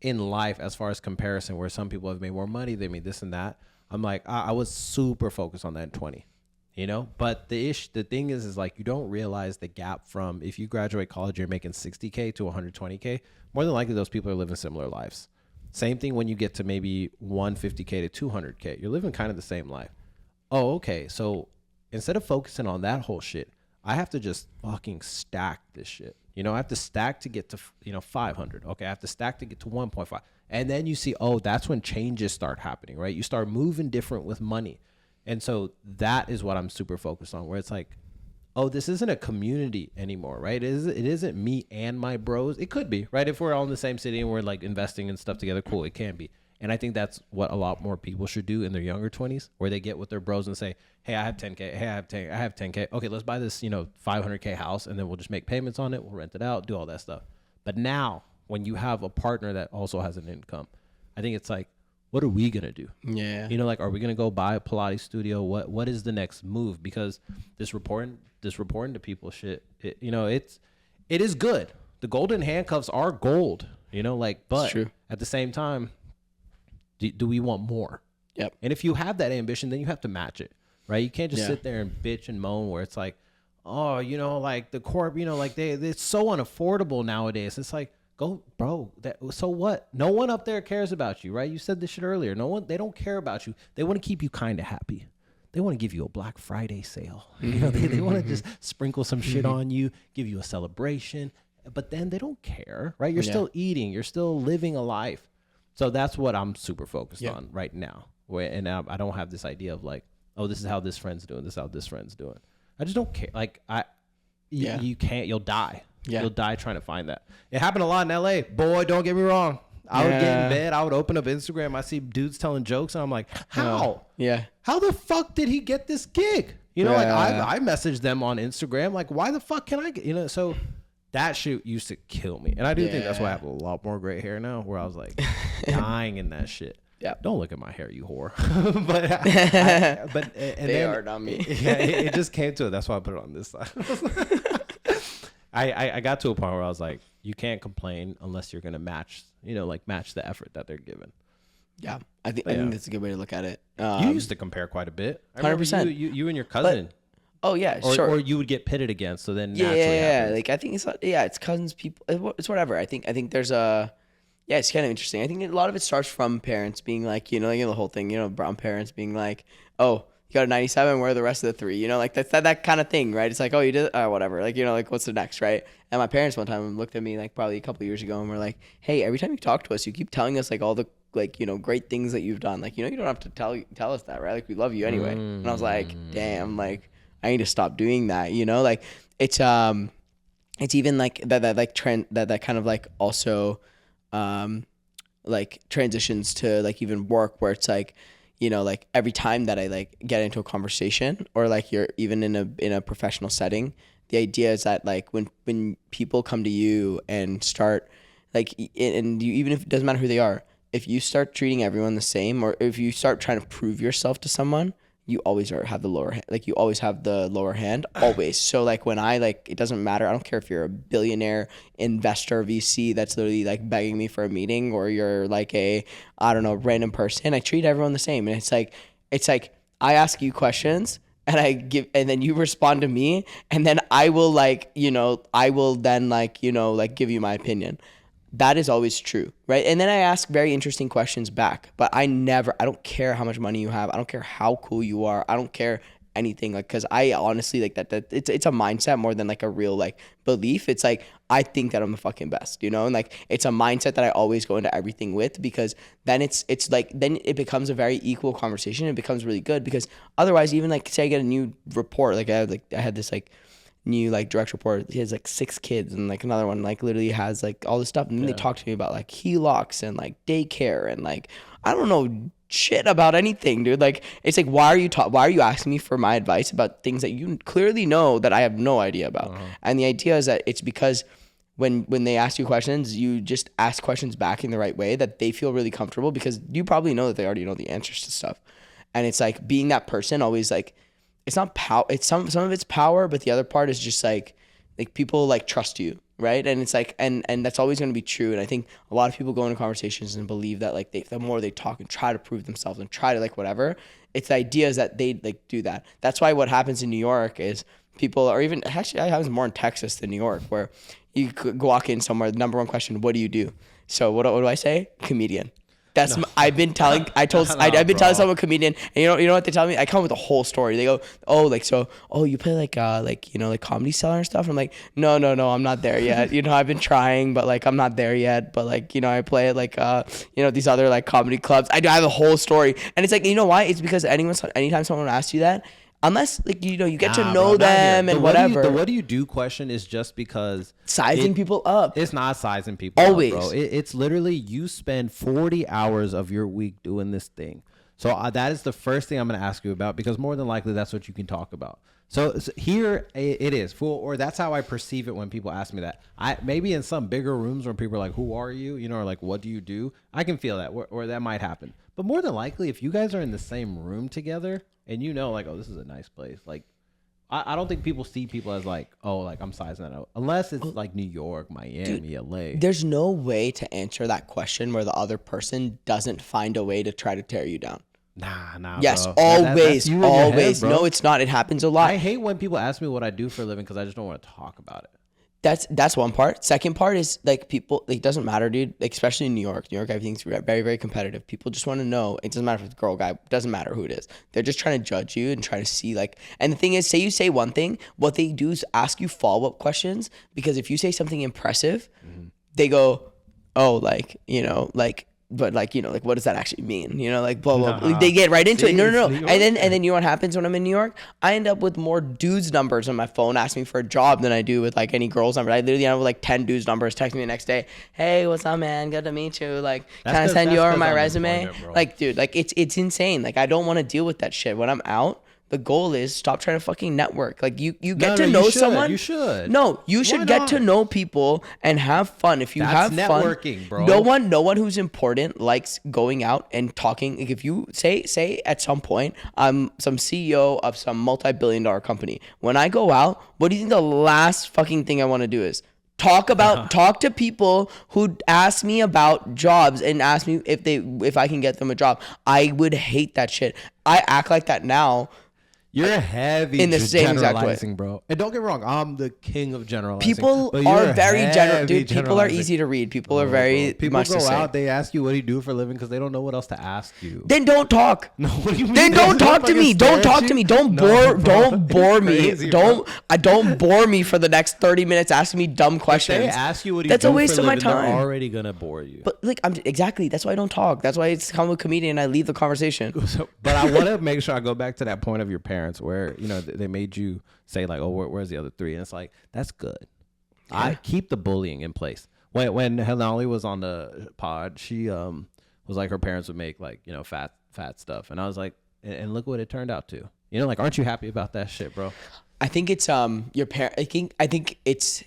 in life, as far as comparison, where some people have made more money, they made this and that, I'm like, I was super focused on that in 20, you know. But the thing is like, you don't realize the gap from, if you graduate college, you're making 60K to 120K. More than likely, those people are living similar lives. Same thing when you get to maybe 150K to 200K. You're living kind of the same life. Oh, okay. So instead of focusing on that whole shit, I have to just fucking stack this shit. I have to stack to get to, 500. Okay. I have to stack to get to 1.5. And then you see, oh, that's when changes start happening, right? You start moving different with money. And so that is what I'm super focused on, where it's like, oh, this isn't a community anymore, right? It isn't me and my bros. It could be, right? If we're all in the same city and we're like investing in stuff together, cool, it can be. And I think that's what a lot more people should do in their younger 20s, where they get with their bros and say, hey, I have 10K. Hey, I have 10K. Okay, let's buy this, 500K house, and then we'll just make payments on it. We'll rent it out, do all that stuff. But now when you have a partner that also has an income, I think it's like, what are we going to do? Yeah. Like, are we going to go buy a Pilates studio? What is the next move? Because this reporting to people shit, it is good. The golden handcuffs are gold, but true. At the same time, do we want more? Yep. And if you have that ambition, then you have to match it, right? You can't just sit there and bitch and moan where it's like, oh, like the corp, like it's so unaffordable nowadays. It's like, go, bro. So what? No one up there cares about you, right? You said this shit earlier. They don't care about you. They want to keep you kind of happy. They want to give you a Black Friday sale. They want to just sprinkle some shit on you, give you a celebration, but then they don't care, right? You're still eating. You're still living a life. So that's what I'm super focused on right now. And I don't have this idea of like, oh, this is how this friend's doing. This is how this friend's doing. I just don't care. Like you can't. You'll die. Yeah. You'll die trying to find that. It happened a lot in LA. Boy, don't get me wrong. I would get in bed. I would open up Instagram. I see dudes telling jokes, and I'm like, how? How the fuck did he get this gig? Like I messaged them on Instagram. Like, why the fuck can I get? So that shit used to kill me, and I do think that's why I have a lot more gray hair now. Where I was like dying in that shit. Yeah. Don't look at my hair, you whore. but they are not me. It just came to it. That's why I put it on this side. I got to a point where I was like, you can't complain unless you're gonna match the effort that they're given. Yeah, I think that's a good way to look at it. You used to compare quite a bit. 100%. You and your cousin. Sure. Or you would get pitted against. So then Like I think it's cousins, people. It's whatever. I think there's it's kind of interesting. I think a lot of it starts from parents being like, the whole thing, brown parents being like, oh, you got a 97, where are the rest of the 3? Like that's that kind of thing, right? It's like, oh, you did whatever. Like, like what's the next, right? And my parents one time looked at me like probably a couple of years ago and were like, hey, every time you talk to us, you keep telling us like all the great things that you've done. Like, you don't have to tell us that, right? Like, we love you anyway. And I was like, damn, like I need to stop doing that, like it's even like that like trend that kind of like also like transitions to like even work, where it's like, like every time that I like get into a conversation, or like you're even in a professional setting, the idea is that like when people come to you and start like, and you, even if it doesn't matter who they are, if you start treating everyone the same, or if you start trying to prove yourself to someone, you always have the lower hand. Like, you always have the lower hand, always. So like when it doesn't matter. I don't care if you're a billionaire investor VC that's literally like begging me for a meeting, or you're like a, I don't know, random person. I treat everyone the same. And it's like I ask you questions and and then you respond to me, and then I will give you my opinion. That is always true, right? And then I ask very interesting questions back, but I don't care how much money you have. I don't care how cool you are. I don't care anything, like, because I honestly like that it's a mindset more than like a real like belief. It's like, I think that I'm the fucking best, and like it's a mindset that I always go into everything with, because then it's like, then it becomes a very equal conversation. It becomes really good, because otherwise, even like say I get a new report, like I had this like new like direct report. He has like 6 kids, and like another one like literally has like all this stuff, and then they talk to me about like HELOCs and like daycare, and like I don't know shit about anything, dude. Like, it's like, why are you asking me for my advice about things that you clearly know that I have no idea about? And the idea is that it's because when they ask you questions, you just ask questions back in the right way that they feel really comfortable, because you probably know that they already know the answers to stuff. And it's like being that person always, like, it's not power. It's some of it's power, but the other part is just like people like trust you, right? And it's like, and that's always going to be true. And I think a lot of people go into conversations and believe that like the more they talk and try to prove themselves and try to like whatever, it's the idea is that they like do that. That's why what happens in New York is people, or even actually it happens more in Texas than New York, where you could walk in somewhere, the number one question, what do you do? So what do I say? Comedian. I've been telling someone comedian, and you know what they tell me? I come with a whole story. They go, oh, like, so, oh, you play like you know, like Comedy Cellar and stuff. And I'm like, no, I'm not there yet. You know, I've been trying, but like I'm not there yet. But like, you know, I play at like you know, these other like comedy clubs. I have a whole story, and it's like, you know why? It's because anytime someone asks you that, unless like, you know, you get to know them and whatever. The what do you do question is just because sizing people up. It's not sizing people always up, bro. It's literally you spend 40 hours of your week doing this thing. So that is the first thing I'm going to ask you about, because more than likely that's what you can talk about. So here it is, or that's how I perceive it when people ask me that. Maybe in some bigger rooms when people are like, who are you? You know, or like, what do you do? I can feel that, or that might happen. But more than likely, if you guys are in the same room together and you know, like, oh, this is a nice place. Like, I don't think people see people as like, oh, like I'm sizing that out. Unless it's like New York, Miami, dude, LA. There's no way to answer that question where the other person doesn't find a way to try to tear you down. Nah. Yes, bro. always. Head, no, it's not. It happens a lot. I hate when people ask me what I do for a living because I just don't want to talk about it. That's one part. Second part is like people, like, it doesn't matter, dude. Like, especially in New York, everything's very, very competitive. People just want to know. It doesn't matter if it's a girl, guy. It doesn't matter who it is. They're just trying to judge you and try to see like. And the thing is, say you say one thing, what they do is ask you follow-up questions, because if you say something impressive, they go, oh, like, you know, like. But like, you know, like, what does that actually mean? You know, like, blah, blah, blah. They get right into it. No. And then you know what happens when I'm in New York? I end up with more dudes' numbers on my phone asking me for a job than I do with like any girls' number. I literally end up with like 10 dudes' numbers texting me the next day. Hey, what's up, man? Good to meet you. Like, can I send you over my resume? Like, dude, like, it's insane. Like, I don't want to deal with that shit when I'm out. The goal is stop trying to fucking network. Like, you get to know someone. You should. No, you should get to know people and have fun. If you have fun, networking, bro. No one who's important likes going out and talking. Like, if you say at some point, I'm some CEO of some multi-billion-dollar company. When I go out, what do you think the last fucking thing I want to do is? Talk to people who ask me about jobs and ask me if I can get them a job. I would hate that shit. I act like that now. You're heavy in the same generalizing, bro. And don't get me wrong, I'm the king of generalizing. People are very general, dude. People are easy to read. People are very people much go out. They ask you what do you do for a living because they don't know what else to ask you. Then don't talk. No, what do you mean? Then don't talk to me. Don't talk to me. Don't bore me. Crazy, don't bore me for the next 30 minutes asking me dumb questions. If they ask you what do you do for a living, that's a waste of my time. They're already gonna bore you. But like, exactly. That's why I don't talk. That's why it's come with comedian and I leave the conversation. But I want to make sure I go back to that point of your parents where, you know, they made you say like, oh, where's the other three? And it's like, that's good. Yeah. I keep the bullying in place. When Helali was on the pod, she was like, her parents would make like, you know, fat stuff. And I was like, and look what it turned out to. You know, like, aren't you happy about that shit, bro? I think it's your parent. I think it's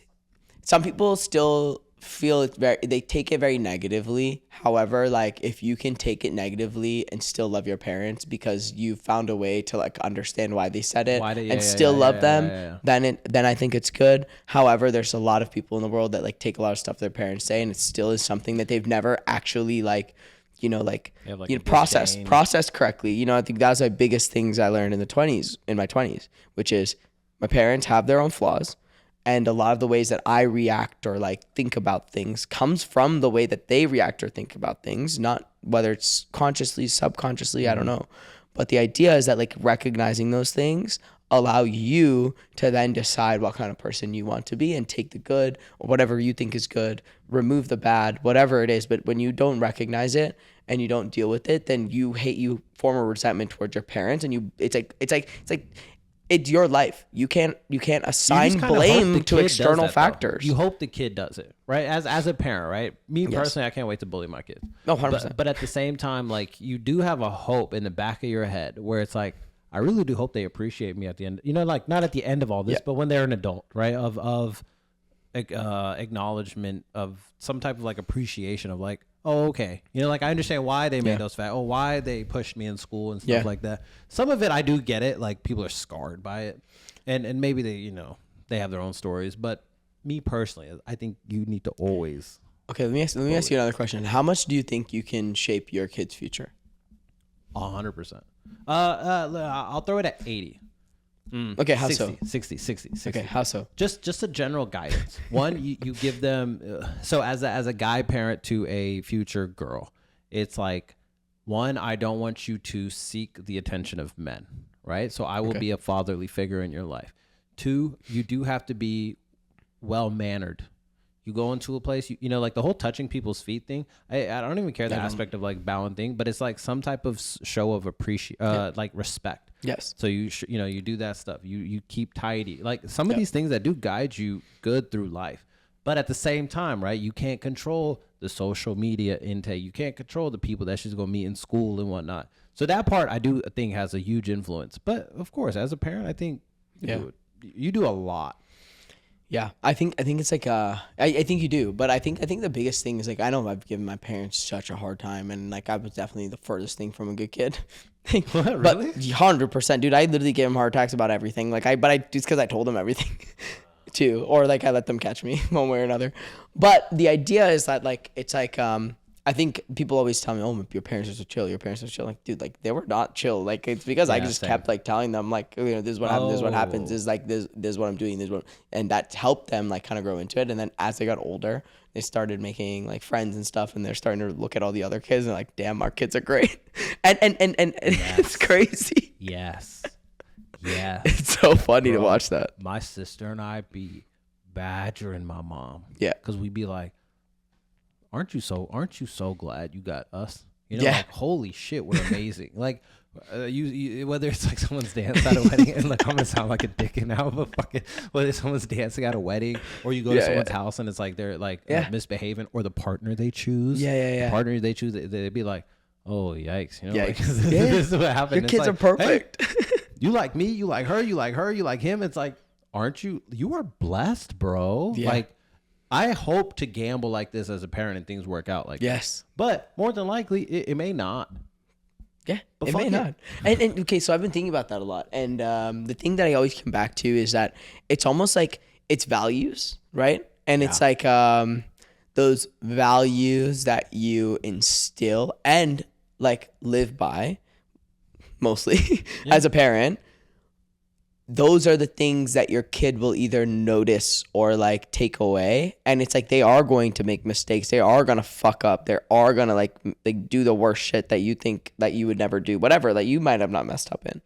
some people still feel they take it very negatively. However, like, if you can take it negatively and still love your parents because you found a way to like understand why they said it and still love them, then I think it's good. However, there's a lot of people in the world that like take a lot of stuff their parents say and it still is something that they've never actually like, you know, like, you know, processed correctly. You know, I think that was my biggest things I learned in my 20s, which is my parents have their own flaws. And a lot of the ways that I react or like think about things comes from the way that they react or think about things, not whether it's consciously, subconsciously, I don't know. But the idea is that like recognizing those things allow you to then decide what kind of person you want to be and take the good or whatever you think is good, remove the bad, whatever it is. But when you don't recognize it and you don't deal with it, then you form a resentment towards your parents, and it's your life. You can't assign blame to external factors. You hope the kid does it, right? As a parent, right? Me personally, I can't wait to bully my kids. No, 100%. But at the same time, like, you do have a hope in the back of your head where it's like, I really do hope they appreciate me at the end. You know, like, not at the end of all this, but when they're an adult, right? Of acknowledgement, of some type of like appreciation of like, oh, okay. You know, like, I understand why they made those fat. Oh, why they pushed me in school and stuff like that. Some of it, I do get it. Like, people are scarred by it. And maybe they, you know, they have their own stories. But me personally, I think you need to always. Okay, let me ask you another question. How much do you think you can shape your kid's future? 100%. I'll throw it at 80. Okay, how 60, so? 60. Okay, how so? Just a general guidance. One, you give them, so as a guy parent to a future girl, It's like, one, I don't want you to seek the attention of men, right? So I will be a fatherly figure in your life. Two, you do have to be well-mannered. You go into a place, you know, like the whole touching people's feet thing. I don't even care the aspect of like bowing thing, but it's like some type of show of like respect. Yes. So you you know, you do that stuff. You keep tidy. Like some of these things that do guide you good through life. But at the same time, right, you can't control the social media intake. You can't control the people that she's going to meet in school and whatnot. So that part I do think has a huge influence. But of course, as a parent, I think you do a lot. Yeah, I think it's like I think you do, but I think the biggest thing is like I know I've given my parents such a hard time, and like I was definitely the furthest thing from a good kid. What, but really? 100%, dude. I literally gave them heart attacks about everything. Like just because I told them everything, too, or like I let them catch me one way or another. But the idea is that like it's like I think people always tell me, oh, your parents are so chill. Your parents are so chill. Like, dude, like they were not chill. Like it's because I just kept like telling them like, you know, this is what happens. This is what happens. This is like this is what I'm doing. This is what, and that helped them like kind of grow into it. And then as they got older, they started making like friends and stuff, and they're starting to look at all the other kids and like, damn, our kids are great. And it's crazy. Yes. Yeah. It's so funny to watch that. My sister and I be badgering my mom. Yeah. Because we be like, aren't you so glad you got us? You know, Yeah. like, holy shit, we're amazing. Like, you whether it's like someone's dance at a wedding, and like I'm gonna sound like a dick now, but fucking whether someone's dancing at a wedding, or you go to someone's house and it's like they're like misbehaving, or the partner they choose, the partner they choose, they'd be like, oh yikes, you know, like, this is what happened. Your kids are perfect. Hey, you like me, you like her, you like her, you like him. It's like, aren't you? You are blessed, bro. Yeah. Like, I hope to gamble like this as a parent and things work out like Yes. this. But more than likely, it may not. Yeah, But it may not. And okay, so I've been thinking about that a lot. And the thing that I always come back to is that it's almost like it's values, right? And it's like those values that you instill and like live by, mostly as a parent. Those are the things that your kid will either notice or like take away. And it's like they are going to make mistakes. They are going to fuck up. They are going to like do the worst shit that you think that you would never do, whatever, that you might have not messed up in.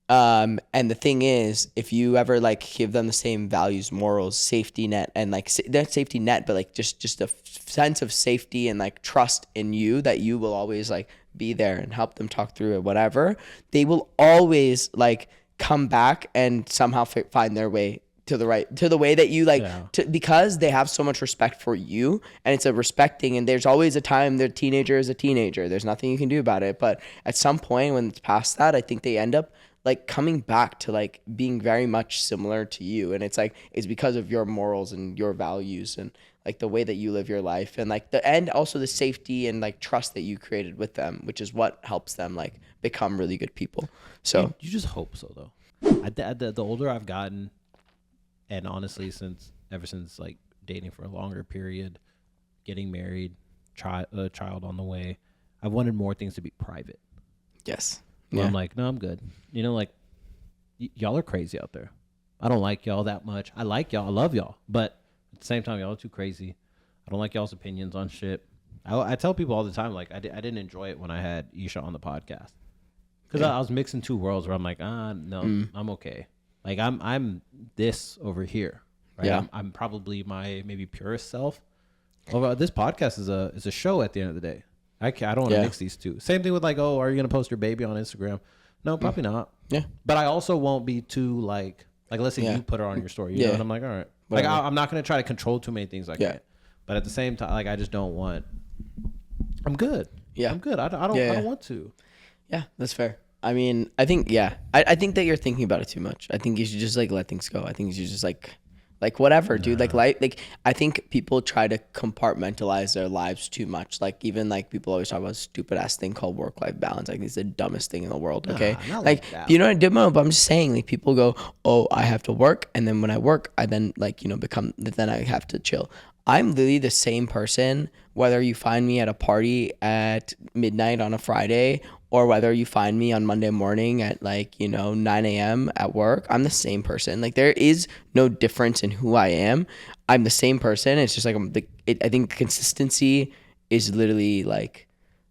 And the thing is, if you ever like give them the same values, morals, safety net, and like not safety net, but like just a sense of safety and like trust in you that you will always like be there and help them talk through it, whatever, they will always like come back and somehow find their way to the way that you like, because they have so much respect for you, and it's a respecting, and there's always a time their teenager is a teenager. There's nothing you can do about it. But at some point when it's past that, I think they end up like coming back to like being very much similar to you. And it's like, it's because of your morals and your values and like the way that you live your life, and like and also the safety and like trust that you created with them, which is what helps them like become really good people. So you just hope so, though. The older I've gotten, and honestly, ever since like dating for a longer period, getting married, a child on the way, I've wanted more things to be private. Yes. Where I'm like, no, I'm good. You know, like y'all are crazy out there. I don't like y'all that much. I like y'all. I love y'all. But at the same time, y'all are too crazy. I don't like y'all's opinions on shit. I tell people all the time, like, I didn't enjoy it when I had Isha on the podcast. Because I was mixing two worlds where I'm like, no, I'm okay. Like, I'm this over here. Right? Yeah. I'm probably my maybe purest self. Well, this podcast is a show at the end of the day. I don't want to mix these two. Same thing with like, oh, are you going to post your baby on Instagram? No, probably not. Yeah. But I also won't be too like let's say you put her on your story. You know, and I'm like, all right. Whatever. Like, I'm not going to try to control too many things like that. But at the same time, like, I just don't want. I'm good. Yeah. I'm good. I don't want to. Yeah, that's fair. I mean, I think, I think that you're thinking about it too much. I think you should just like let things go. I think you should just like whatever, dude. Like I think people try to compartmentalize their lives too much. Like even like people always talk about a stupid ass thing called work-life balance. Like it's the dumbest thing in the world. Okay, like you know, but I'm just saying, like people go, oh, I have to work, and then when I work, I then like, you know, then I have to chill. I'm literally the same person, whether you find me at a party at midnight on a Friday or whether you find me on Monday morning at like, you know, 9 a.m. at work. I'm the same person. Like there is no difference in who I am. I'm the same person. It's just like I think consistency is literally like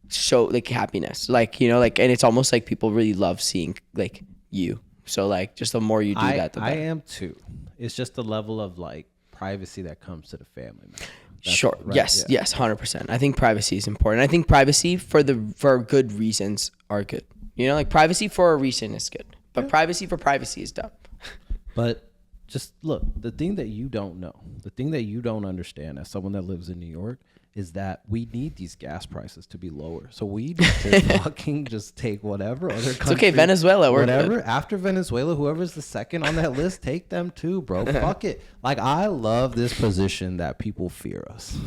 so like happiness. Like, you know, like, and it's almost like people really love seeing like you. So like just the more you do that, the I better. am too. It's just the level of like privacy that comes to the family. Man. Sure. Right? Yes. Yeah. Yes. 100%. I think privacy is important. I think privacy for good reasons are good. You know, like privacy for a reason is good, but privacy for privacy is dumb. But just look, the thing that you don't know, the thing that you don't understand as someone that lives in New York is that we need these gas prices to be lower. So we need to fucking just take whatever other country. It's okay, Venezuela, we're whatever. good. After Venezuela, whoever's the second on that list, take them too, bro. Fuck it. Like, I love this position that people fear us.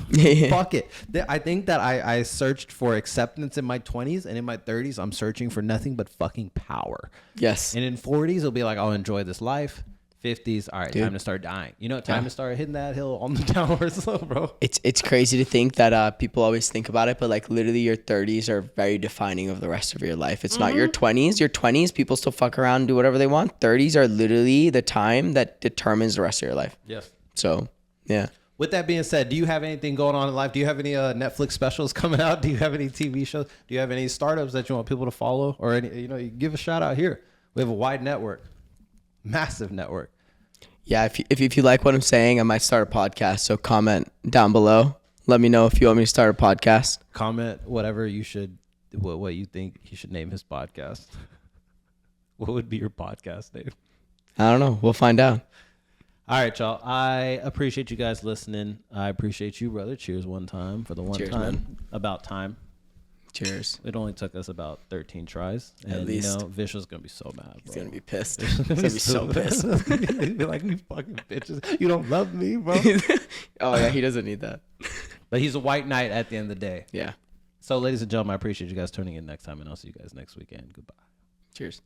Fuck it. I think that I searched for acceptance in my 20s, and in my 30s, I'm searching for nothing but fucking power. Yes. And in 40s, it'll be like, I'll enjoy this life. 50s, all right, time to start dying. You know, time to start hitting that hill on the downward slope, bro. It's crazy to think that people always think about it, but like literally your 30s are very defining of the rest of your life. It's not your 20s. Your 20s, people still fuck around and do whatever they want. 30s are literally the time that determines the rest of your life. Yes. So, yeah. With that being said, do you have anything going on in life? Do you have any Netflix specials coming out? Do you have any TV shows? Do you have any startups that you want people to follow? Or any, you know, you give a shout out here. We have a wide network, massive network. Yeah, if you like what I'm saying, I might start a podcast. So comment down below. Let me know if you want me to start a podcast. Comment whatever you should, what you think he should name his podcast. What would be your podcast name? I don't know. We'll find out. All right, y'all. I appreciate you guys listening. I appreciate you, brother. Cheers one time for the one Cheers, time. man. About time. Cheers. It only took us about 13 tries. At And, least. you know, Vishal's going to be so mad, bro. He's going to be pissed. He's going to be so pissed. He'd be like, you fucking bitches. You don't love me, bro. Oh, yeah. He doesn't need that. But he's a white knight at the end of the day. Yeah. So, ladies and gentlemen, I appreciate you guys tuning in next time, and I'll see you guys next weekend. Goodbye. Cheers.